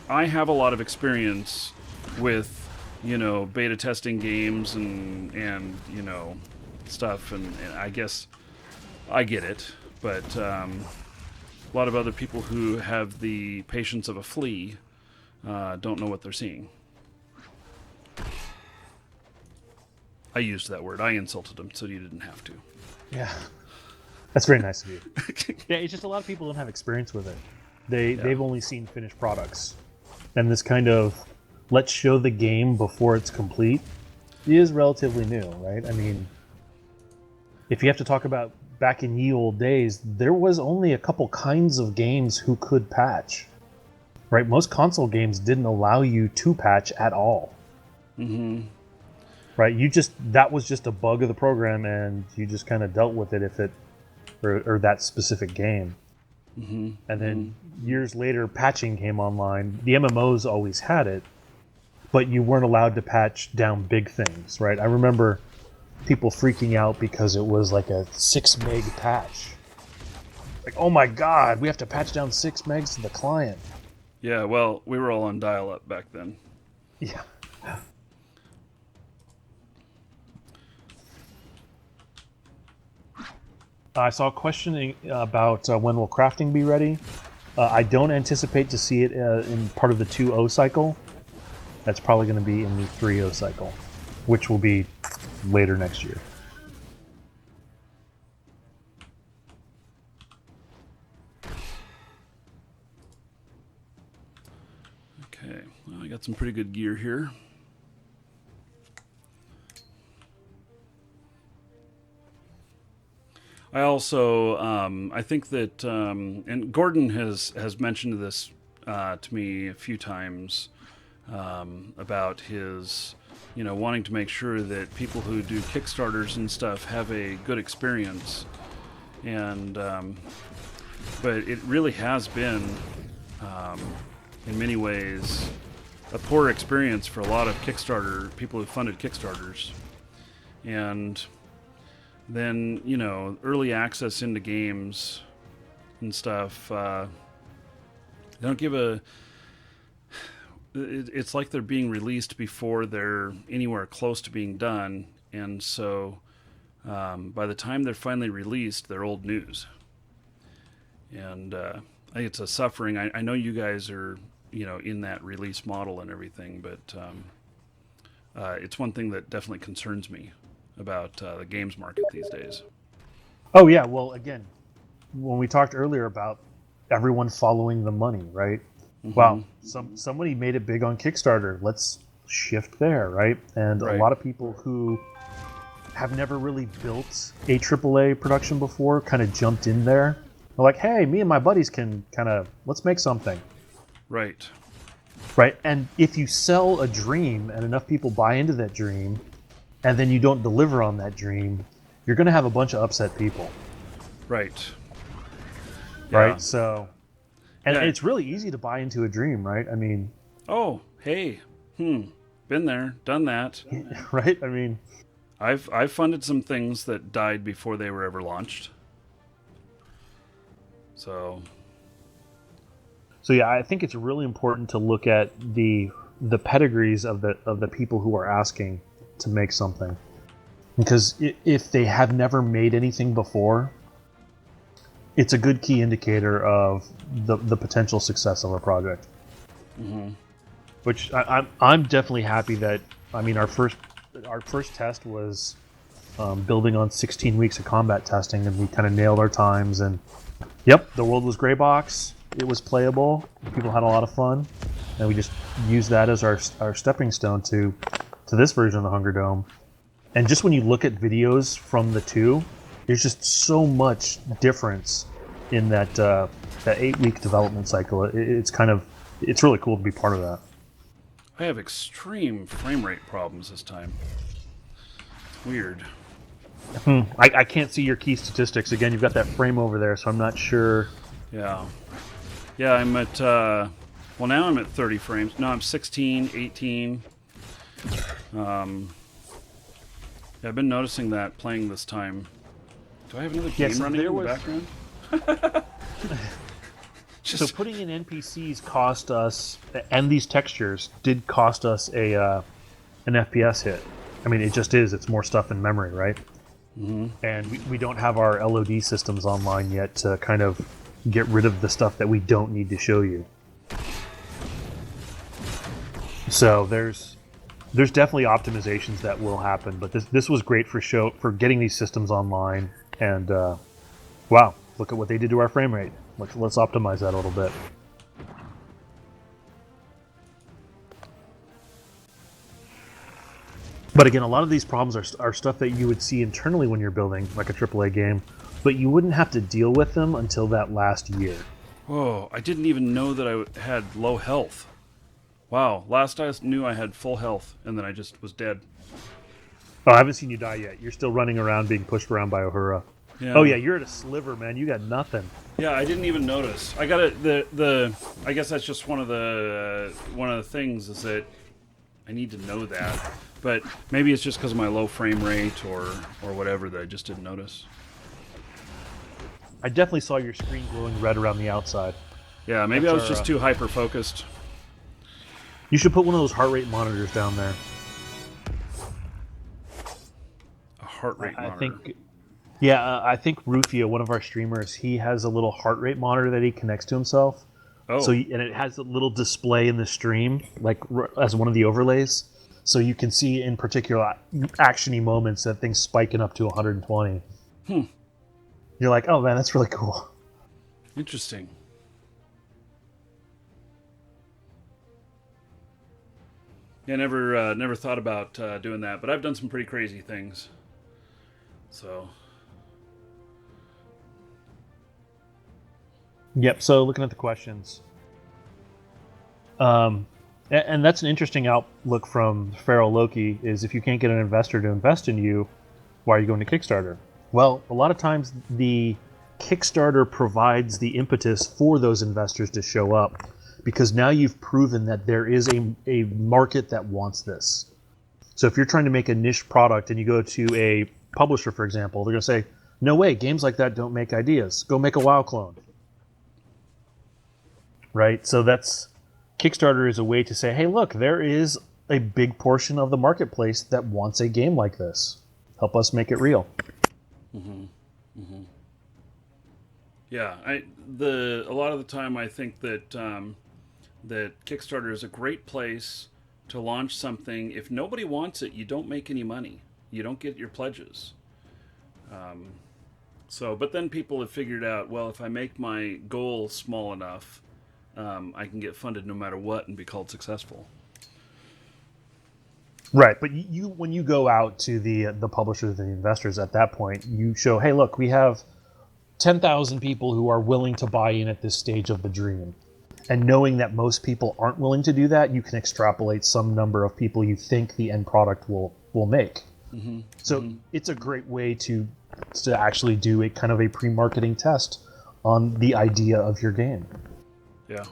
A: I have a lot of experience with, beta testing games and stuff. And I guess I get it. But a lot of other people who have the patience of a flea don't know what they're seeing. I used that word. I insulted him, so you didn't have to.
B: Yeah. That's very nice of you. Yeah, it's just a lot of people don't have experience with it. They've only seen finished products. And this kind of let's show the game before it's complete is relatively new, right? I mean, if you have to talk about back in ye old days, there was only a couple kinds of games who could patch. Right? Most console games didn't allow you to patch at all.
A: Mm-hmm.
B: Right? That was just a bug of the program, and you just kind of dealt with it or that specific game.
A: Mm-hmm.
B: And then years later, patching came online. The MMOs always had it, but you weren't allowed to patch down big things, right? I remember people freaking out because it was like a 6 meg patch. Like, oh my god, we have to patch down 6 megs to the client.
A: Yeah, well, we were all on dial-up back then.
B: Yeah. I saw a question about when will crafting be ready. I don't anticipate to see it in part of the 2.0 cycle. That's probably going to be in the 3.0 cycle, which will be later next year.
A: Okay, well, I got some pretty good gear here. I also, I think that, and Gordon has mentioned this to me a few times about his, wanting to make sure that people who do Kickstarters and stuff have a good experience. And, but it really has been, in many ways, a poor experience for a lot of people who funded Kickstarters. And then, early access into games and stuff, they don't give it's like they're being released before they're anywhere close to being done. And so by the time they're finally released, they're old news. And I think it's a suffering. I know you guys are, in that release model and everything, but it's one thing that definitely concerns me about the games market these days.
B: Oh, yeah. Well, again, when we talked earlier about everyone following the money, right? Mm-hmm. Wow, somebody made it big on Kickstarter. Let's shift there, right? And right. A lot of people who have never really built a AAA production before kind of jumped in there. They're like, hey, me and my buddies can let's make something.
A: Right.
B: Right. And if you sell a dream and enough people buy into that dream, and then you don't deliver on that dream, you're going to have a bunch of upset people.
A: Right.
B: Right. Yeah. So, and it's really easy to buy into a dream, right? I mean.
A: Oh, hey. Been there, done that.
B: Right. I mean.
A: I've funded some things that died before they were ever launched. So yeah, I think it's really important to look at the pedigrees of the people who are asking to make something, because if they have never made anything before, it's a good key indicator of the potential success of a project. Mm-hmm. Which I'm definitely happy that our first test was building on 16 weeks of combat testing, and we kind of nailed our times. And yep, the world was gray box. It was playable. People had a lot of fun, and we just used that as our stepping stone to this version of the Hunger Dome. And just when you look at videos from the two, there's just so much difference in that 8-week development cycle. It's really cool to be part of that. I have extreme frame rate problems this time. It's weird.
B: I can't see your key statistics. Again, you've got that frame over there, so I'm not sure.
A: Yeah, I'm at, now I'm at 30 frames. No, I'm 16, 18. I've been noticing that playing this time. Do I have another game running in the background?
B: So putting in NPCs cost us, and these textures did cost us an FPS hit. I mean, it just is. It's more stuff in memory, right? Mm-hmm. And we don't have our LOD systems online yet to kind of get rid of the stuff that we don't need to show you. So there's definitely optimizations that will happen, but this was great for getting these systems online. And wow, look at what they did to our frame rate. Let's optimize that a little bit. But again, a lot of these problems are stuff that you would see internally when you're building like a AAA game, but you wouldn't have to deal with them until that last year.
A: Whoa, I didn't even know that I had low health. Wow, last I knew I had full health, and then I just was dead.
B: Oh, I haven't seen you die yet. You're still running around being pushed around by Uhura.
A: Yeah.
B: Oh yeah, you're at a sliver, man. You got nothing.
A: Yeah, I didn't even notice. I got it. I guess that's just one of the things is that I need to know that. But maybe it's just because of my low frame rate or whatever that I just didn't notice.
B: I definitely saw your screen glowing red around the outside.
A: Yeah, maybe I was just too hyper focused.
B: You should put one of those heart rate monitors down there.
A: A heart rate monitor.
B: I think Rufio, one of our streamers, he has a little heart rate monitor that he connects to himself.
A: Oh.
B: And it has a little display in the stream, like as one of the overlays. So you can see in particular action-y moments that thing's spiking up to 120. You're like, oh man, that's really cool.
A: Interesting. Yeah, never thought about doing that, but I've done some pretty crazy things. So.
B: Yep. So looking at the questions. And that's an interesting outlook from Feral Loki, is if you can't get an investor to invest in you, why are you going to Kickstarter? Well, a lot of times the Kickstarter provides the impetus for those investors to show up, because now you've proven that there is a market that wants this. So if you're trying to make a niche product and you go to a publisher, for example, they're going to say, no way, games like that don't make ideas. Go make a WoW clone. Right? So Kickstarter is a way to say, hey, look, there is a big portion of the marketplace that wants a game like this. Help us make it real.
A: Mm-hmm. Mm-hmm. Yeah, a lot of the time I think that that Kickstarter is a great place to launch something. If nobody wants it, you don't make any money. You don't get your pledges. But then people have figured out, well, if I make my goal small enough, I can get funded no matter what and be called successful.
B: Right, but when you go out to the publishers and the investors at that point, you show, hey, look, we have 10,000 people who are willing to buy in at this stage of the dream. And knowing that most people aren't willing to do that, you can extrapolate some number of people you think the end product will make. Mm-hmm. So it's a great way to actually do a kind of a pre-marketing test on the idea of your game.
A: Yeah.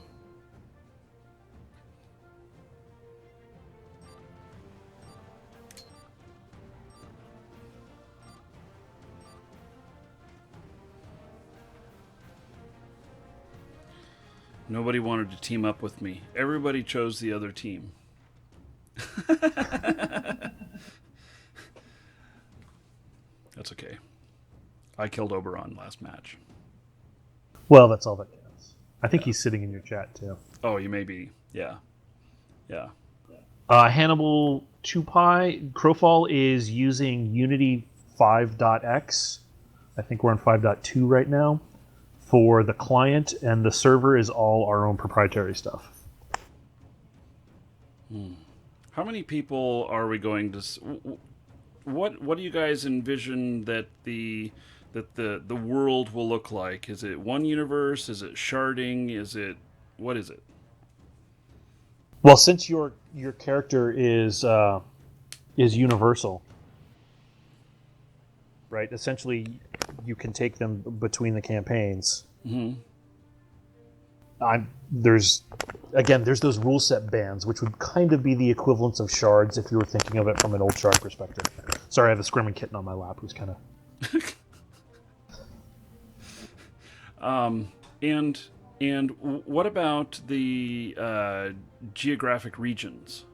A: Nobody wanted to team up with me. Everybody chose the other team. That's okay. I killed Oberon last match.
B: Well, that's all that counts. I think he's sitting in your chat, too.
A: Oh, you may be. Yeah. Yeah.
B: Hannibal Chupai, Crowfall is using Unity 5.x. I think we're on 5.2 right now. For the client, and the server is all our own proprietary stuff.
A: How many people are we going to? What do you guys envision that the world will look like? Is it one universe? Is it sharding? What is it?
B: Well, since your character is universal, right? Essentially, you can take them between the campaigns. Mm-hmm. There's those rule set bands, which would kind of be the equivalence of shards if you were thinking of it from an old shard perspective. Sorry, I have a Screaming Kitten on my lap who's kind
A: of... And what about the geographic regions?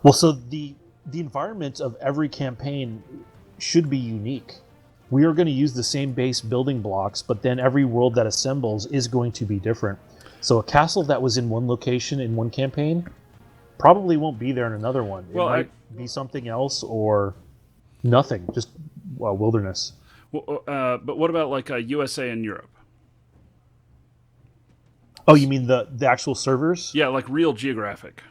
B: Well, so the environment of every campaign should be unique. We are going to use the same base building blocks, but then every world that assembles is going to be different. So a castle that was in one location in one campaign probably won't be there in another one. It might be something else or nothing, just wilderness.
A: Well, but what about like USA and Europe?
B: Oh, you mean the actual servers?
A: Yeah, like real geographic.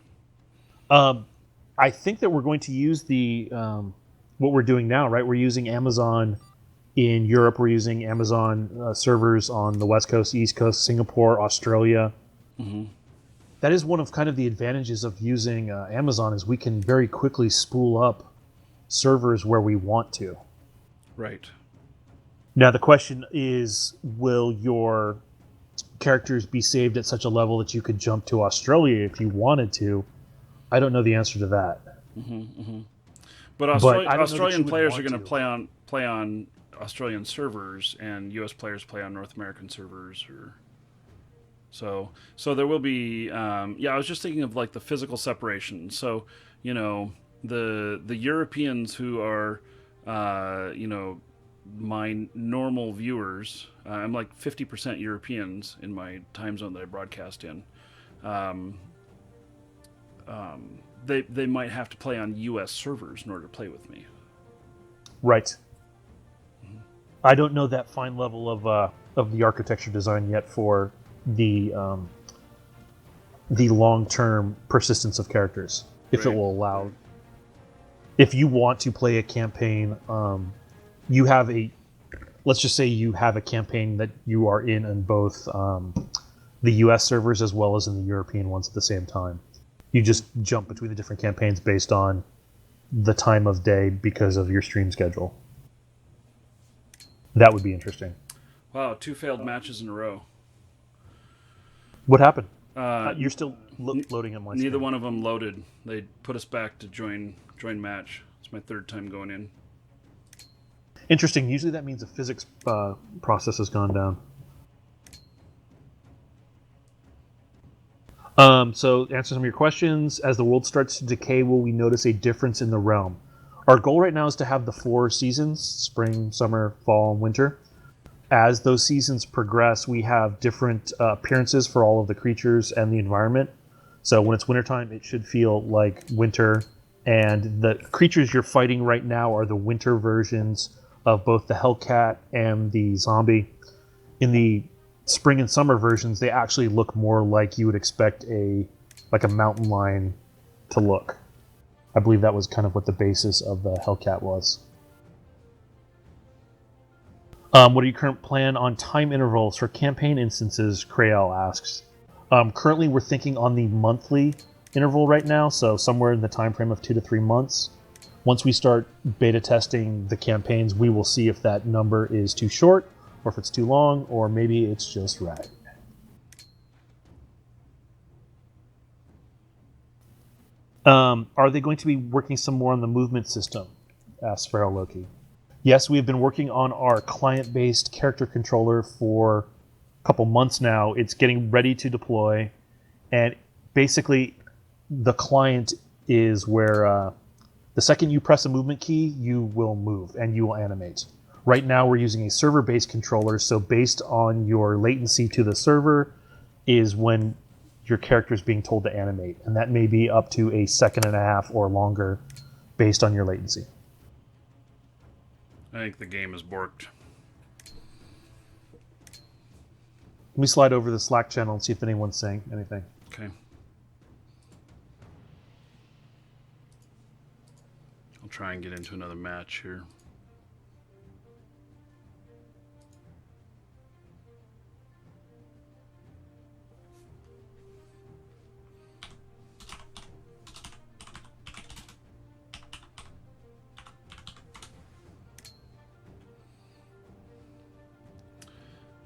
B: I think that we're going to use the what we're doing now, right? We're using Amazon in Europe. We're using Amazon servers on the West Coast, East Coast, Singapore, Australia. Mm-hmm. That is one of kind of the advantages of using Amazon is we can very quickly spool up servers where we want to.
A: Right.
B: Now the question is, will your characters be saved at such a level that you could jump to Australia if you wanted to? I don't know the answer to that.
A: Mm-hmm, mm-hmm. But Australian players are going to play on Australian servers, and U.S. players play on North American servers, so there will be. I was just thinking of like the physical separation. So the Europeans who are my normal viewers. I'm like 50% Europeans in my time zone that I broadcast in. They might have to play on U.S. servers in order to play with me.
B: Right. Mm-hmm. I don't know that fine level of the architecture design yet for the long-term persistence of characters. If it will allow. If you want to play a campaign, you have let's just say you have a campaign that you are in both the U.S. servers as well as in the European ones at the same time. You just jump between the different campaigns based on the time of day because of your stream schedule. That would be interesting.
A: Wow, 2 failed matches in a row.
B: What happened? You're still loading on my screen.
A: Neither one of them loaded. They put us back to join match. It's my third time going in.
B: Interesting. Usually that means the physics process has gone down. So, to answer some of your questions, as the world starts to decay, will we notice a difference in the realm? Our goal right now is to have the 4 seasons, spring, summer, fall, and winter. As those seasons progress, we have different appearances for all of the creatures and the environment. So when it's wintertime, it should feel like winter. And the creatures you're fighting right now are the winter versions of both the Hellcat and the zombie. In the spring and summer versions, they actually look more like you would expect a mountain lion to look. I believe that was kind of what the basis of the Hellcat was. What are your current plan on time intervals for campaign instances? Crayel asks. Currently, we're thinking on the monthly interval right now, so somewhere in the time frame of 2 to 3 months. Once we start beta testing the campaigns, we will see if that number is too short, or if it's too long, or maybe it's just right. Are they going to be working some more on the movement system? Asks Feral Loki. Yes, we've been working on our client-based character controller for a couple months now. It's getting ready to deploy, and basically the client is where the second you press a movement key, you will move and you will animate. Right now we're using a server-based controller, so based on your latency to the server is when your character is being told to animate, and that may be up to a second and a half or longer based on your latency.
A: I think the game is borked.
B: Let me slide over the Slack channel and see if anyone's saying anything.
A: Okay. I'll try and get into another match here.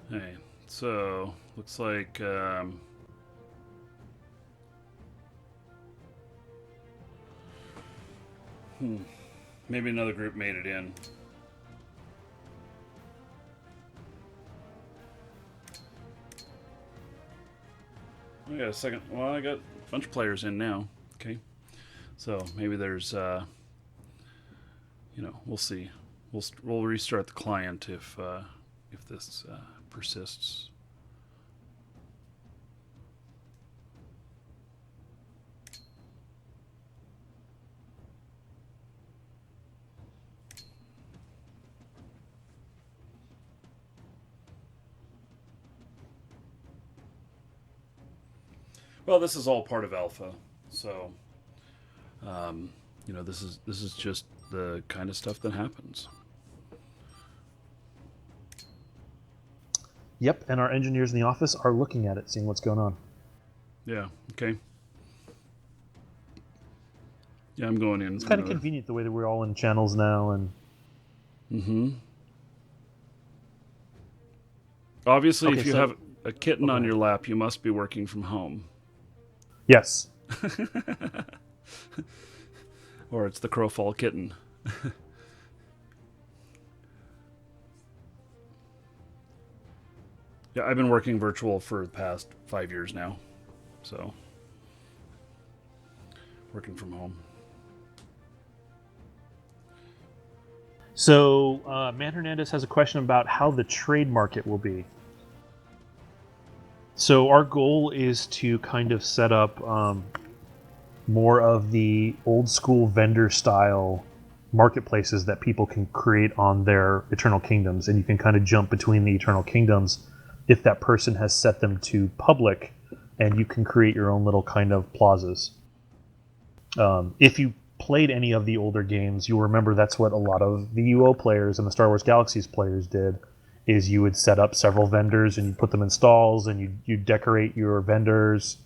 A: Hey, so looks like maybe another group made it in. I got a second. Well, I got a bunch of players in now. Okay, so maybe there's we'll see. We'll restart the client if this persists. Well, this is all part of alpha, so this is just the kind of stuff that happens.
B: Yep, and our engineers in the office are looking at it, seeing what's going on.
A: Yeah, okay. Yeah, I'm going in.
B: It's kind of convenient the way that we're all in channels now, and...
A: Mm-hmm. Obviously,
B: okay,
A: if you have a kitten on your lap, you must be working from home.
B: Yes.
A: Or it's the Crowfall kitten. Yeah, I've been working virtual for the past 5 years now, so working from home.
B: So, Man Hernandez has a question about how the trade market will be. So our goal is to kind of set up more of the old school vendor style marketplaces that people can create on their Eternal Kingdoms, and you can kind of jump between the Eternal Kingdoms if that person has set them to public, and you can create your own little kind of plazas. If you played any of the older games, you'll remember that's what a lot of the UO players and the Star Wars Galaxies players did, is you would set up several vendors and you put them in stalls and you decorate your vendors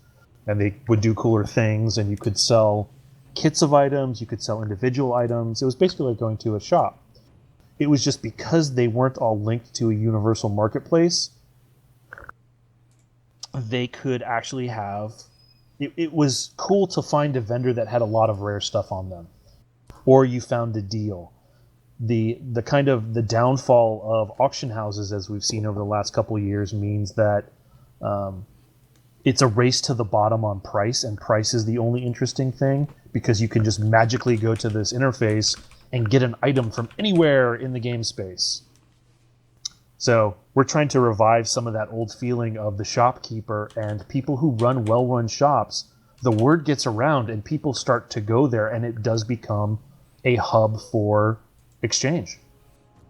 B: and they would do cooler things, and you could sell kits of items, you could sell individual items. It was basically like going to a shop. It was just because they weren't all linked to a universal marketplace, they could actually have. It was cool to find a vendor that had a lot of rare stuff on them, or you found a deal. The kind of the downfall of auction houses, as we've seen over the last couple of years, means that it's a race to the bottom on price, and price is the only interesting thing because you can just magically go to this interface and get an item from anywhere in the game space. So we're trying to revive some of that old feeling of the shopkeeper, and people who run well-run shops, the word gets around and people start to go there, and it does become a hub for exchange.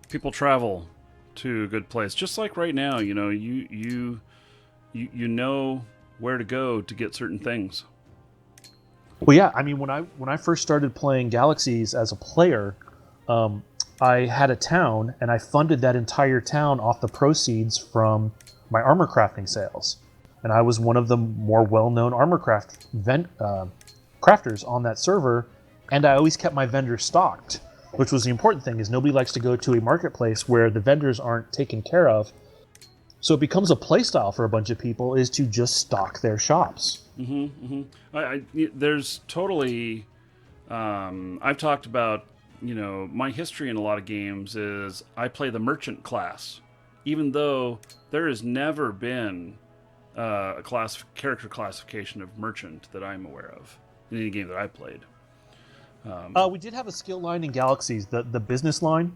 A: People travel to a good place, just like right now. You know, you know where to go to get certain things.
B: Well, yeah. I mean, when I first started playing Galaxies as a player, I had a town, and I funded that entire town off the proceeds from my armor crafting sales, and I was one of the more well-known armor crafters on that server, and I always kept my vendors stocked, which was the important thing. Is nobody likes to go to a marketplace where the vendors aren't taken care of. So it becomes a playstyle for a bunch of people is to just stock their shops.
A: There's totally. I've talked about, you know, my history in a lot of games is I play the merchant class, even though there has never been a character classification of merchant that I'm aware of in any game that I played.
B: We did have a skill line in Galaxies, the business line.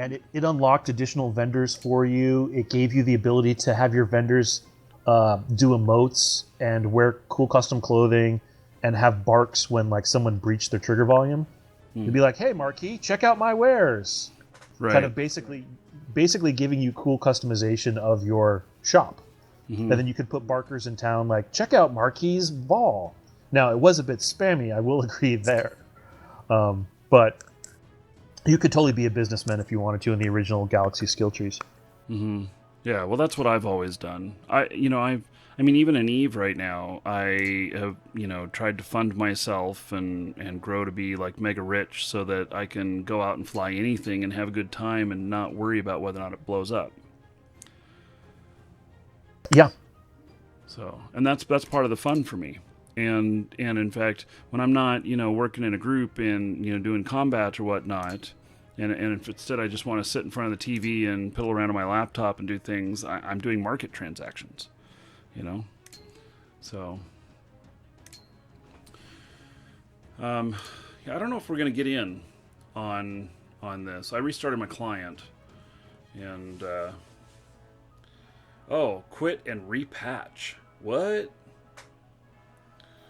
B: And it unlocked additional vendors for you. It gave you the ability to have your vendors do emotes and wear cool custom clothing and have barks when like someone breached their trigger volume. You'd be like, "Hey, Marquis, check out my wares."
A: Right.
B: Kind of basically giving you cool customization of your shop. And then you could put barkers in town like, "Check out Marquis' ball." Now, it was a bit spammy, I will agree there. But you could totally be a businessman if you wanted to in the original Galaxy skill trees.
A: Yeah, well, that's what I've always done. I mean, even in Eve right now, I have, tried to fund myself and grow to be like mega rich so that I can go out and fly anything and have a good time and not worry about whether or not it blows up.
B: Yeah.
A: So, and that's part of the fun for me. And in fact, when I'm not, working in a group and, doing combat or whatnot, and if instead I just want to sit in front of the TV and piddle around on my laptop and do things, I'm doing market transactions, So, I don't know if we're going to get in on this. I restarted my client, and quit and repatch. What?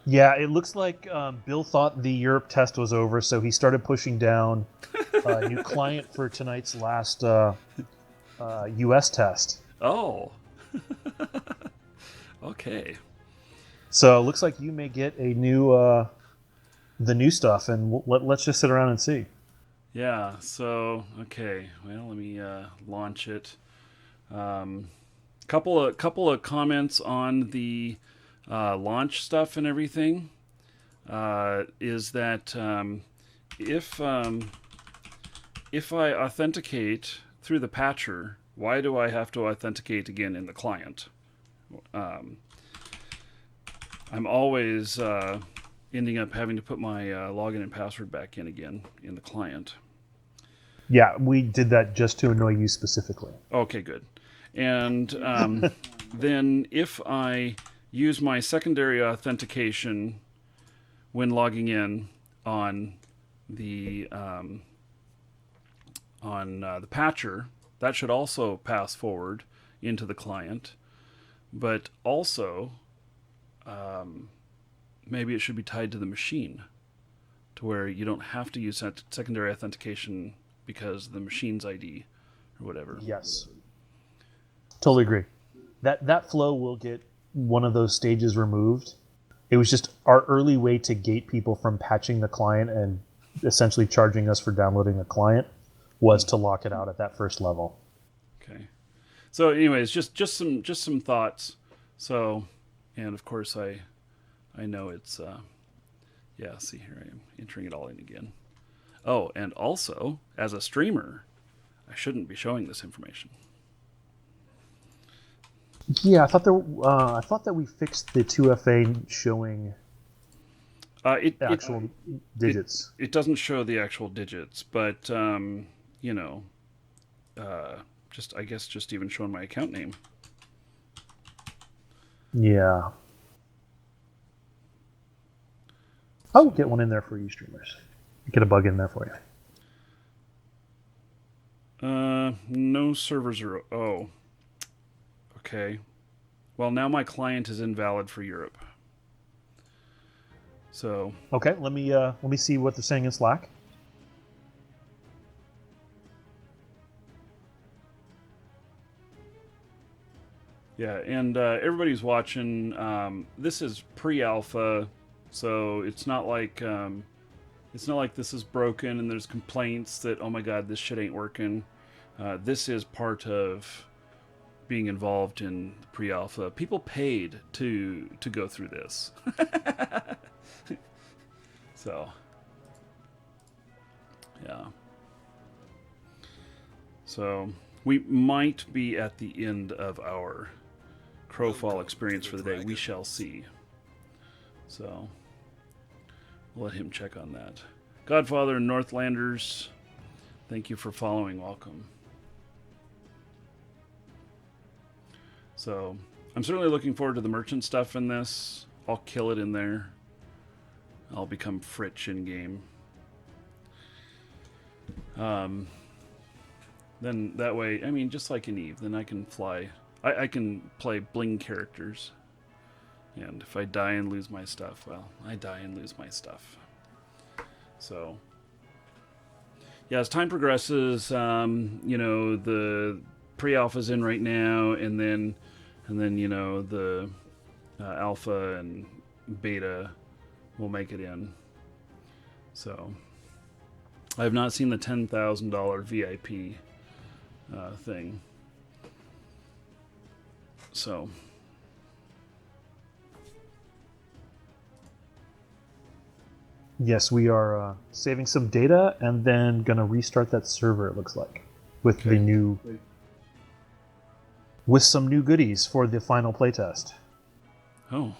B: Yeah, it looks like Bill thought the Europe test was over, so he started pushing down a new client for tonight's last U.S. test.
A: Oh. Okay.
B: So it looks like you may get a new the new stuff, and let's just sit around and see.
A: Yeah. So okay. Well, let me launch it. Couple of comments on the launch stuff and everything. Is that if I authenticate through the patcher, why do I have to authenticate again in the client? I'm always ending up having to put my login and password back in again in the client.
B: Yeah, we did that just to annoy you specifically.
A: Okay, good. And then if I use my secondary authentication when logging in on the patcher, that should also pass forward into the client. But also, maybe it should be tied to the machine, to where you don't have to use secondary authentication because of the machine's ID or whatever.
B: Yes, totally agree. That flow will get one of those stages removed. It was just our early way to gate people from patching the client and essentially charging us for downloading a client was to lock it out at that first level.
A: Okay. So anyways, just some thoughts. So, and of course I know it's see here I am entering it all in again. Oh, and also as a streamer, I shouldn't be showing this information.
B: Yeah, I thought that we fixed the 2FA showing actual digits.
A: It doesn't show the actual digits, but just I guess just even showing my account name.
B: Yeah. I'll get one in there for you streamers. Get a bug in there for you.
A: No servers are. Oh. Okay. Well, now my client is invalid for Europe. So.
B: Okay, let me see what they're saying in Slack.
A: Yeah, and everybody's watching. This is pre-alpha, so it's not like this is broken and there's complaints that, oh my god, this shit ain't working. This is part of being involved in pre-alpha. People paid to go through this. So, yeah. So we might be at the end of our Crowfall experience for the day. We shall see. So we'll let him check on that. Godfather and Northlanders, thank you for following. Welcome. So I'm certainly looking forward to the merchant stuff in this. I'll kill it in there. I'll become Fritch in game. Then that way, I mean, just like in Eve, then I can fly. I can play bling characters. And if I die and lose my stuff, well, I die and lose my stuff. So, yeah, as time progresses, the pre-alpha's in right now, and then the alpha and beta will make it in. So, I have not seen the $10,000 VIP thing. So,
B: yes, we are saving some data and then gonna restart that server. It looks like with the new, with some new goodies for the final playtest.
A: Oh,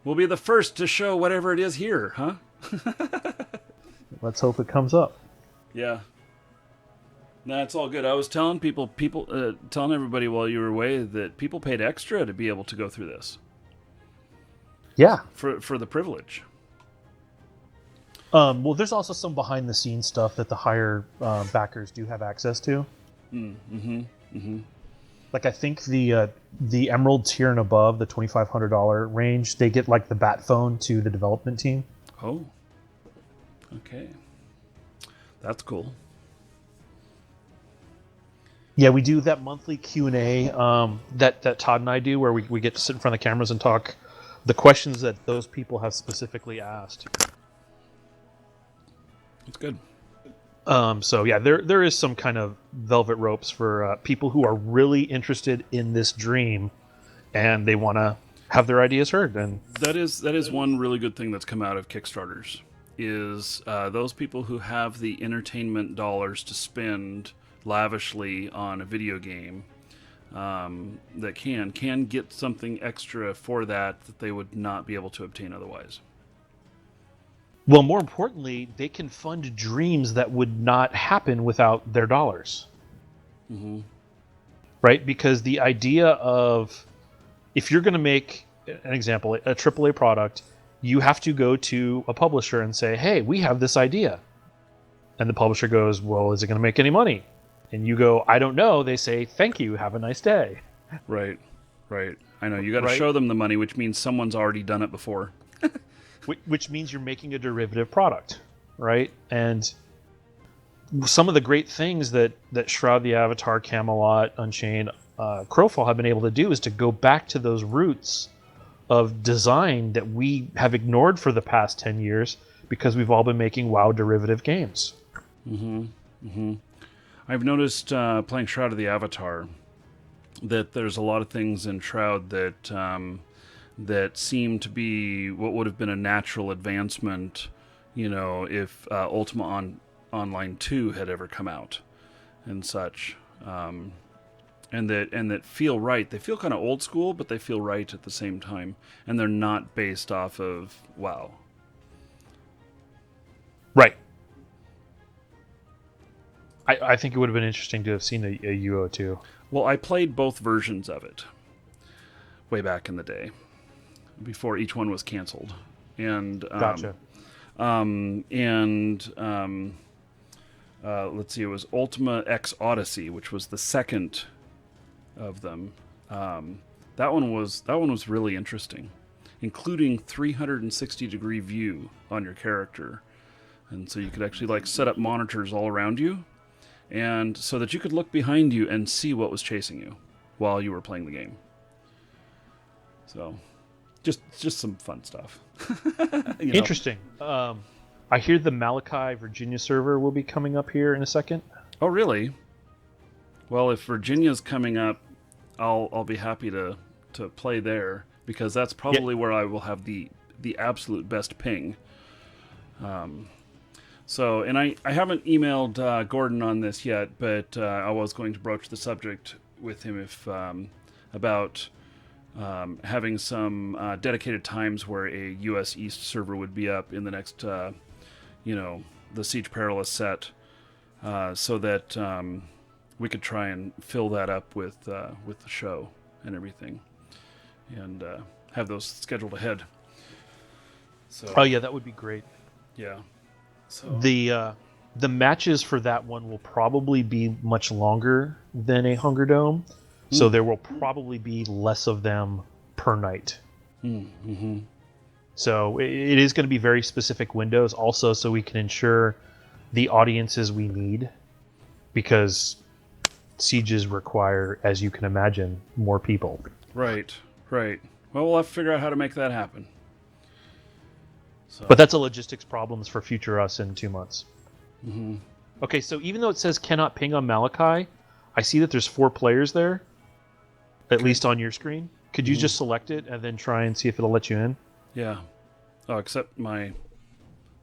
A: we'll be the first to show whatever it is here, huh?
B: Let's hope it comes up.
A: Yeah. No, it's all good. I was telling telling everybody while you were away that people paid extra to be able to go through this.
B: Yeah.
A: For the privilege.
B: Well, there's also some behind-the-scenes stuff that the higher backers do have access to. Like I think the Emerald tier and above, the $2,500 range, they get like the bat phone to the development team.
A: Oh. Okay. That's cool.
B: Yeah, we do that monthly Q&A that Todd and I do, where we get to sit in front of the cameras and talk the questions that those people have specifically asked.
A: That's good.
B: So yeah, there is some kind of velvet ropes for people who are really interested in this dream, and they want to have their ideas heard. And
A: that is one really good thing that's come out of Kickstarters is those people who have the entertainment dollars to spend lavishly on a video game that can get something extra for that they would not be able to obtain otherwise.
B: Well, more importantly, they can fund dreams that would not happen without their dollars.
A: Mm-hmm.
B: Right? Because the idea of, if you're going to make an example, a AAA product, you have to go to a publisher and say, hey, we have this idea. And the publisher goes, well, is it going to make any money? And you go, I don't know. They say, thank you, have a nice day.
A: Right. I know, you got to show them the money, which means someone's already done it before.
B: Which means you're making a derivative product, right? And some of the great things that Shroud the Avatar, Camelot, Unchained, Crowfall have been able to do is to go back to those roots of design that we have ignored for the past 10 years because we've all been making WoW derivative games.
A: I've noticed playing Shroud of the Avatar that there's a lot of things in Shroud that seem to be what would have been a natural advancement, if Ultima Online 2 had ever come out and such. and that feel right. They feel kind of old school, but they feel right at the same time, and they're not based off of WoW.
B: Right. I think it would have been interesting to have seen a UO2.
A: Well, I played both versions of it way back in the day, before each one was canceled, and
B: Gotcha.
A: Let's see, it was Ultima X Odyssey, which was the second of them. That one was really interesting, including 360-degree view on your character, and so you could actually like set up monitors all around you, and so that you could look behind you and see what was chasing you while you were playing the game. So, just some fun stuff.
B: Interesting. I hear the Malachi, Virginia server will be coming up here in a second.
A: Oh, really? Well, if Virginia's coming up, I'll be happy to play there, because that's probably where I will have the absolute best ping. So, and I haven't emailed Gordon on this yet, but I was going to broach the subject with him if about having some dedicated times where a U.S. East server would be up in the next, the Siege Perilous set, so that we could try and fill that up with the show and everything, and have those scheduled ahead. So,
B: oh yeah, that would be great.
A: Yeah. So
B: The matches for that one will probably be much longer than a Hunger Dome, so there will probably be less of them per night.
A: Mm-hmm.
B: So it is going to be very specific windows, also, so we can ensure the audiences we need, because sieges require, as you can imagine, more people.
A: Right. Well, we'll have to figure out how to make that happen. So.
B: But that's a logistics problems for future us in 2 months.
A: Mm-hmm.
B: Okay, so even though it says cannot ping on Malachi, I see that there's 4 players there, at least on your screen. Could you just select it and then try and see if it'll let you in?
A: Yeah. Oh, except my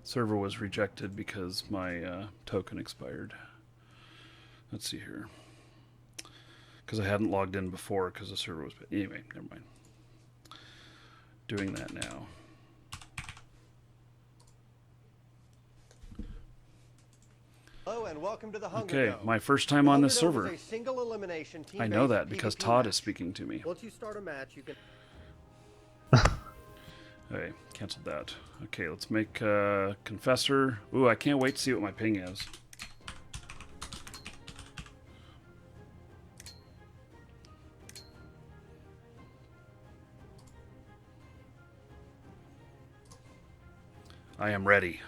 A: server was rejected because my token expired. Let's see here. Because I hadn't logged in before because the server was... Anyway, never mind. Doing that now.
D: Hello and welcome to the Hunger
A: Okay,
D: Dome.
A: my first time on this
D: Hunger Dome
A: server.
D: is a single elimination
A: I know
D: team-based
A: that because
D: PvP
A: Todd
D: match.
A: is speaking to me.
D: Once you start a match, you can...
A: Okay, canceled that. Okay, let's make Confessor. Ooh, I can't wait to see what my ping is. I am ready.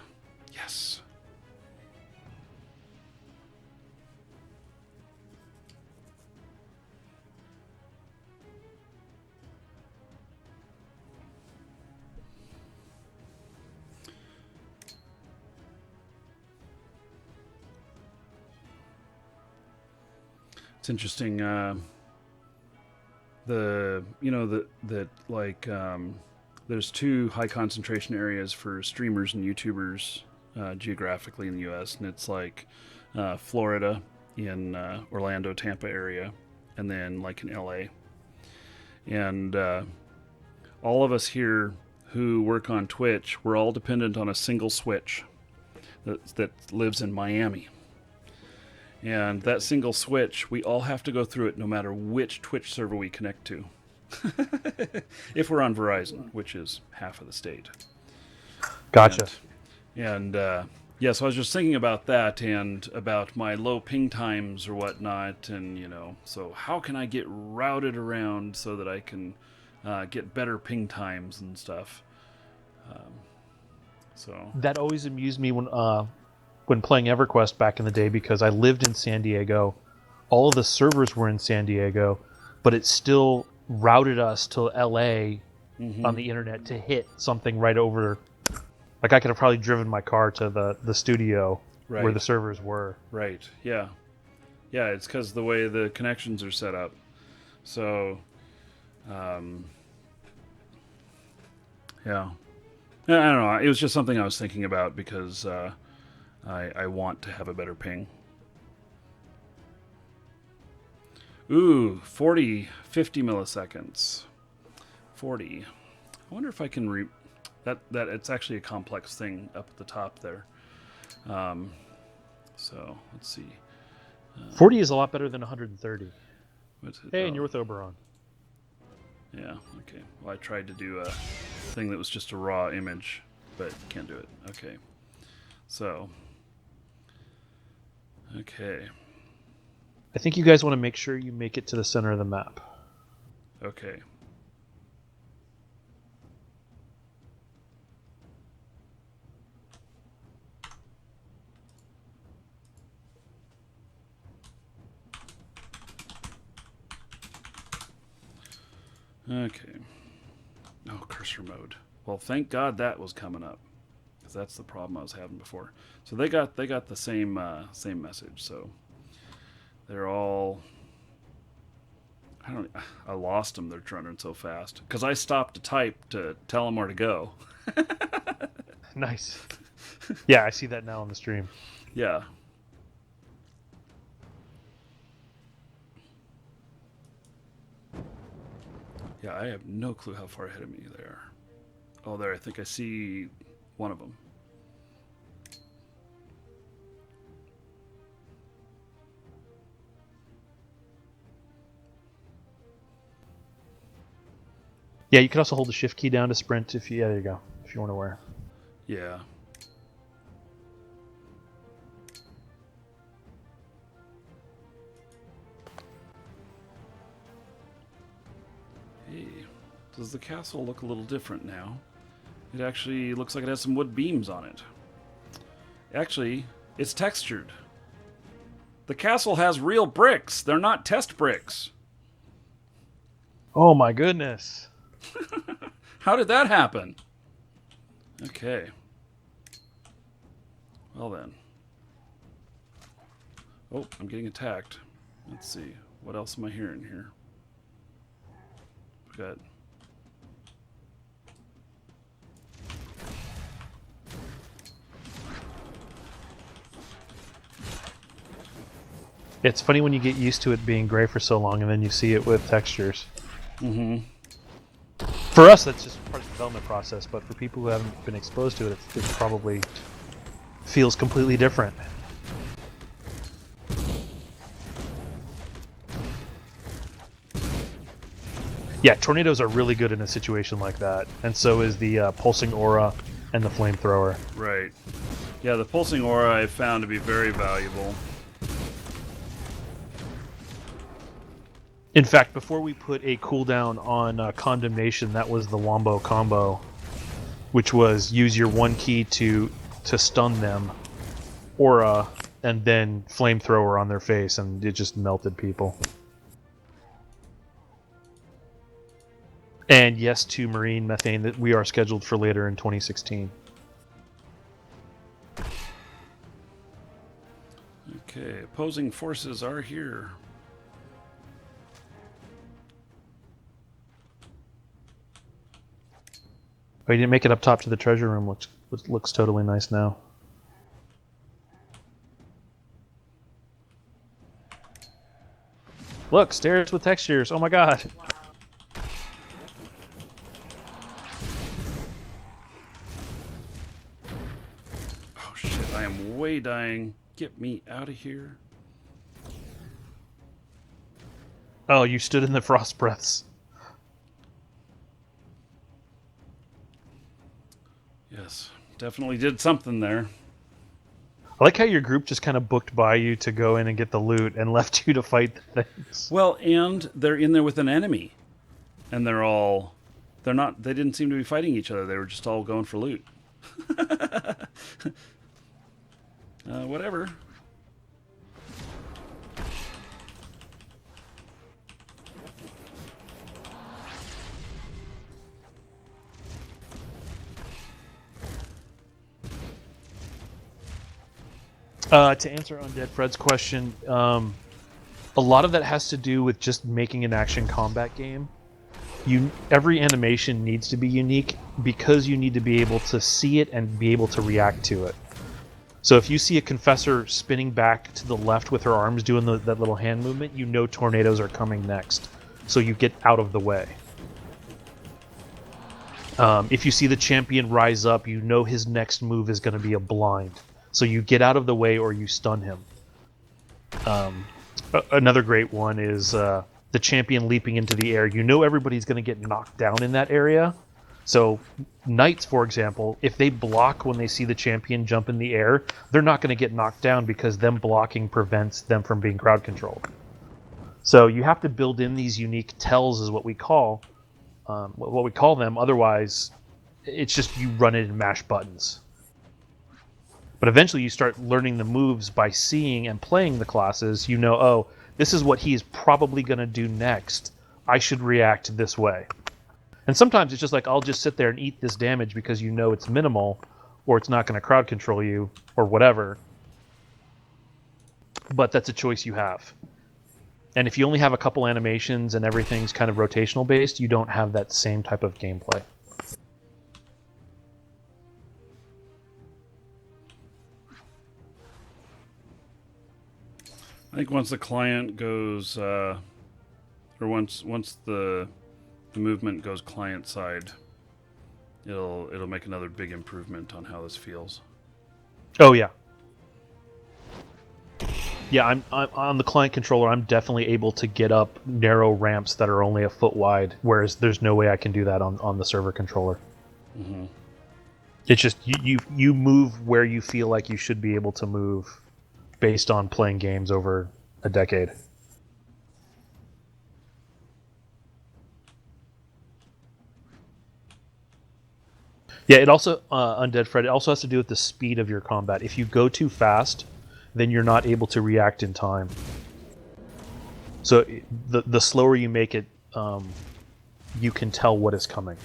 A: Yes. It's interesting. There's 2 high concentration areas for streamers and YouTubers geographically in the U.S., and it's like Florida, in Orlando, Tampa area, and then like in L.A. And all of us here who work on Twitch, we're all dependent on a single switch that lives in Miami. And that single switch, we all have to go through it no matter which Twitch server we connect to. If we're on Verizon, which is half of the state.
B: Gotcha.
A: And yeah, so I was just thinking about that and about my low ping times or whatnot. And, so how can I get routed around so that I can get better ping times and stuff?
B: That always amused me when playing EverQuest back in the day, because I lived in San Diego. All of the servers were in San Diego, but it still routed us to LA on the internet to hit something right over. Like I could have probably driven my car to the studio where the servers were.
A: Right. Yeah. Yeah. It's because the way the connections are set up. So, yeah. I don't know. It was just something I was thinking about because I want to have a better ping. Ooh, 40, 50 milliseconds. 40. I wonder if I can that it's actually a complex thing up at the top there. So let's see.
B: 40 is a lot better than 130.
A: What's it?
B: Hey, and you're with Oberon.
A: Yeah, okay. Well, I tried to do a thing that was just a raw image, but can't do it. Okay. So. Okay.
B: I think you guys want to make sure you make it to the center of the map.
A: Okay. Okay. Oh, cursor mode. Well, thank God that was coming up, because that's the problem I was having before. So they got the same message. So they're all. I lost them. They're running so fast because I stopped to type to tell them where to go.
B: Nice. Yeah, I see that now on the stream.
A: Yeah. Yeah, I have no clue how far ahead of me they are. Oh, there, I think I see one of them.
B: Yeah, you can also hold the shift key down to sprint if you... Yeah, there you go. If you want to wear.
A: Yeah. Hey, does the castle look a little different now? It actually looks like it has some wood beams on it. Actually, it's textured. The castle has real bricks. They're not test bricks.
B: Oh my goodness.
A: How did that happen? Okay. Well then. Oh, I'm getting attacked. Let's see. What else am I hearing here? Got...
B: It's funny when you get used to it being gray for so long and then you see it with textures.
A: Mm-hmm.
B: For us, that's just part of the development process, but for people who haven't been exposed to it, it probably feels completely different. Yeah, tornadoes are really good in a situation like that, and so is the pulsing aura and the flamethrower.
A: Right. Yeah, the pulsing aura I found to be very valuable.
B: In fact, before we put a cooldown on Condemnation, that was the Wombo combo, which was use your one key to stun them, aura, and then flamethrower on their face, and it just melted people. And yes to marine methane that we are scheduled for later in 2016.
A: Okay, opposing forces are here.
B: Oh, you didn't make it up top to the treasure room. Looks totally nice now. Look, stairs with textures. Oh my god.
A: Oh shit, I am way dying. Get me out of here.
B: Oh, you stood in the frost breaths.
A: Yes, definitely did something there.
B: I like how your group just kind of booked by you to go in and get the loot and left you to fight the things.
A: Well, and they're in there with an enemy. And they didn't seem to be fighting each other. They were just all going for loot. Whatever.
B: To answer Undead Fred's question, a lot of that has to do with just making an action combat game. Every animation needs to be unique because you need to be able to see it and be able to react to it. So if you see a Confessor spinning back to the left with her arms doing that little hand movement, you know tornadoes are coming next. So you get out of the way. If you see the champion rise up, you know his next move is going to be a blind. So you get out of the way or you stun him. Another great one is the champion leaping into the air. You know everybody's going to get knocked down in that area. So knights, for example, if they block when they see the champion jump in the air, they're not going to get knocked down because them blocking prevents them from being crowd controlled. So you have to build in these unique tells, is what we call them. Otherwise, it's just you run it and mash buttons. But eventually you start learning the moves by seeing and playing the classes. You know, oh, this is what he's probably going to do next. I should react this way. And sometimes it's just like, I'll just sit there and eat this damage because you know it's minimal, or it's not going to crowd control you, or whatever. But that's a choice you have. And if you only have a couple animations and everything's kind of rotational based, you don't have that same type of gameplay.
A: I think once the client goes, or once the movement goes client side, it'll make another big improvement on how this feels.
B: Oh yeah. Yeah, I'm on the client controller. I'm definitely able to get up narrow ramps that are only a foot wide, whereas there's no way I can do that on the server controller.
A: Mm-hmm.
B: It's just you move where you feel like you should be able to move, based on playing games over a decade. Yeah, it also Undead Fred. It also has to do with the speed of your combat. If you go too fast, then you're not able to react in time. So the slower you make it, you can tell what is coming.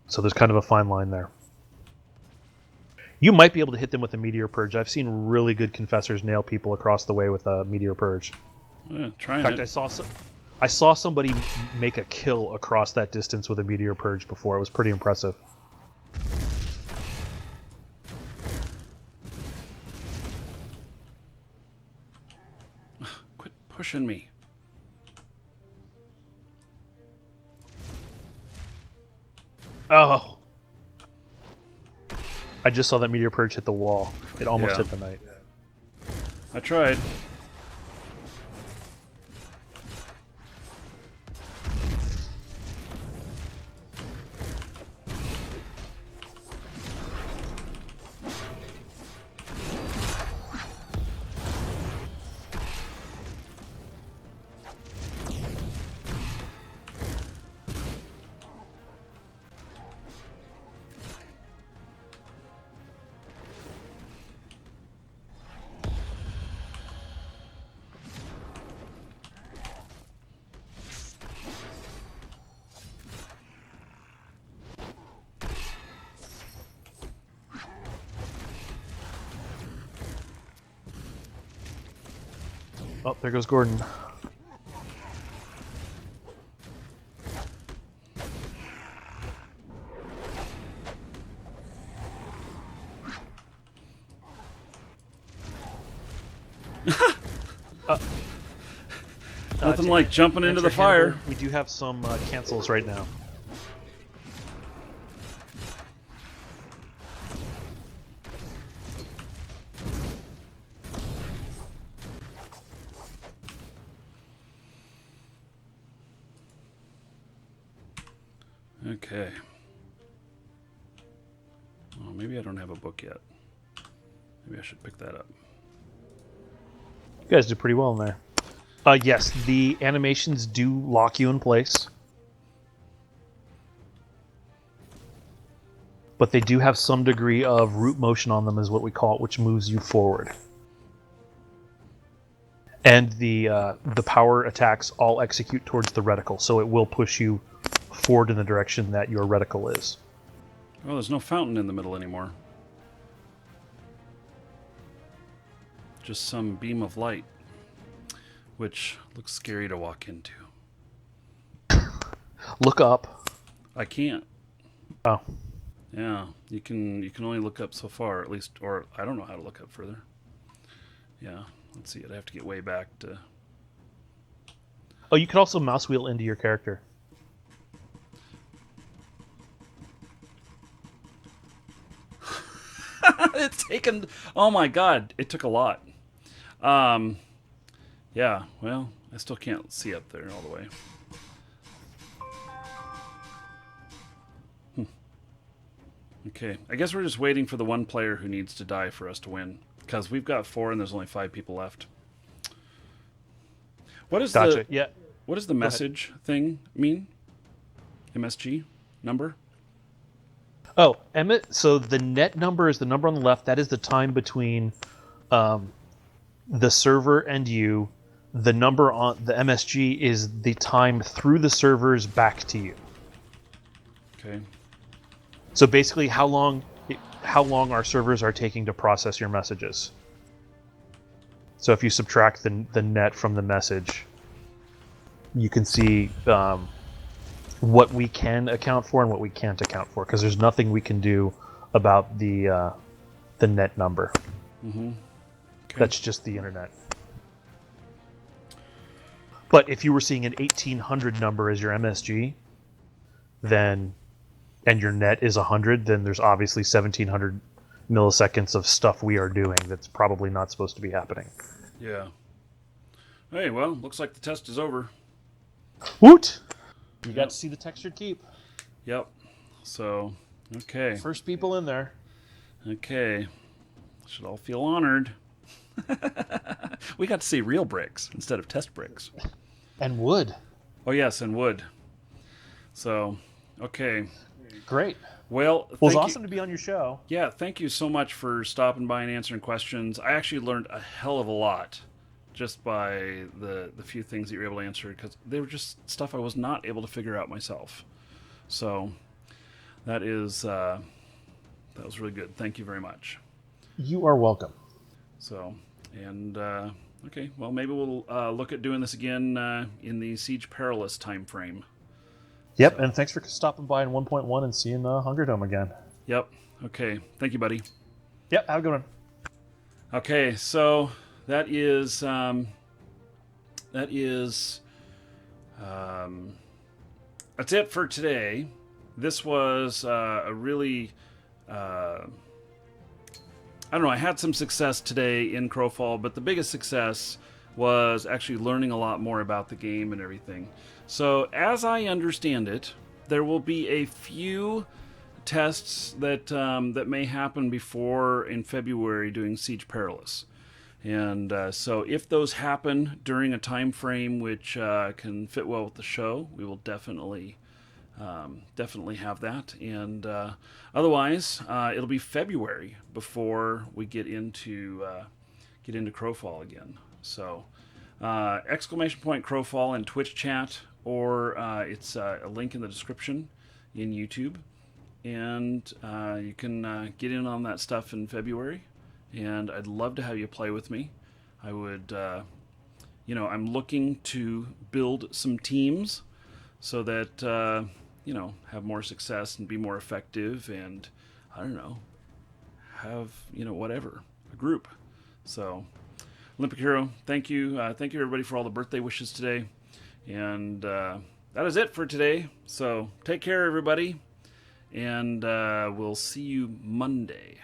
B: So there's kind of a fine line there. You might be able to hit them with a Meteor Purge. I've seen really good Confessors nail people across the way with a Meteor Purge.
A: Yeah, trying
B: In fact,
A: it.
B: I saw somebody make a kill across that distance with a Meteor Purge before. It was pretty impressive.
A: Quit pushing me.
B: Oh! I just saw that Meteor Purge hit the wall. It almost
A: Yeah.
B: hit the knight.
A: I tried.
B: Oh, there goes Gordon.
A: Nothing like jumping into the fire.
B: We do have some cancels right now.
A: Okay. Well, maybe I don't have a book yet. Maybe I should pick that up.
B: You guys did pretty well in there. Yes, the animations do lock you in place. But they do have some degree of root motion on them, is what we call it, which moves you forward. And the power attacks all execute towards the reticle, so it will push you forward in the direction that your reticle is.
A: Oh, there's no fountain in the middle anymore. Just some beam of light, which looks scary to walk into.
B: Look up.
A: I can't.
B: Oh.
A: Yeah, you can only look up so far, at least, or I don't know how to look up further. Yeah, let's see. I'd have to get way back to.
B: Oh, you could also mouse wheel into your character.
A: It's taken. Oh my god, it took a lot. Yeah. Well, I still can't see up there all the way. Okay, I guess we're just waiting for the one player who needs to die for us to win, because we've got 4 and there's only 5 people left. What is
B: Gotcha. Yeah.
A: What does the message thing mean? MSG number?
B: Oh, Emmett. So the net number is the number on the left. That is the time between the server and you. The number on the MSG is the time through the servers back to you.
A: Okay.
B: So basically, how long our servers are taking to process your messages. So if you subtract the net from the message, you can see what we can account for and what we can't account for, because there's nothing we can do about the net number.
A: Mm-hmm. Okay.
B: That's just the internet. But if you were seeing an 1800 number as your MSG, then and your net is 100, then there's obviously 1700 milliseconds of stuff we are doing that's probably not supposed to be happening.
A: Yeah. Hey, well, looks like the test is over.
B: Woot! You got to see the textured keep.
A: Yep. So, okay.
B: First people in there.
A: Okay. Should all feel honored. We got to see real bricks instead of test bricks.
B: And wood.
A: Oh, yes, and wood. So, okay.
B: Great.
A: Well,
B: It was awesome to be on your show.
A: Yeah, thank you so much for stopping by and answering questions. I actually learned a hell of a lot just by the few things that you were able to answer, because they were just stuff I was not able to figure out myself. So that was really good. Thank you very much.
B: You are welcome.
A: So, and okay, well, maybe we'll look at doing this again in the Siege Perilous time frame.
B: Yep, and thanks for stopping by in 1.1 and seeing Hunger Dome again.
A: Yep. Okay. Thank you, buddy.
B: Yep, have a good one.
A: Okay, so that's it for today. This was a really, I don't know, I had some success today in Crowfall, but the biggest success was actually learning a lot more about the game and everything. So, as I understand it, there will be a few tests that may happen before in February doing Siege Perilous. And so if those happen during a time frame which can fit well with the show, we will definitely have that. And otherwise, it'll be February before we get into Crowfall again. So exclamation point Crowfall in Twitch chat, or it's a link in the description in YouTube. And you can get in on that stuff in February. And I'd love to have you play with me. I would, I'm looking to build some teams so that, have more success and be more effective and, I don't know, have, whatever, a group. So, Olympic Hero, thank you. Thank you, everybody, for all the birthday wishes today. And that is it for today. So, take care, everybody. And we'll see you Monday.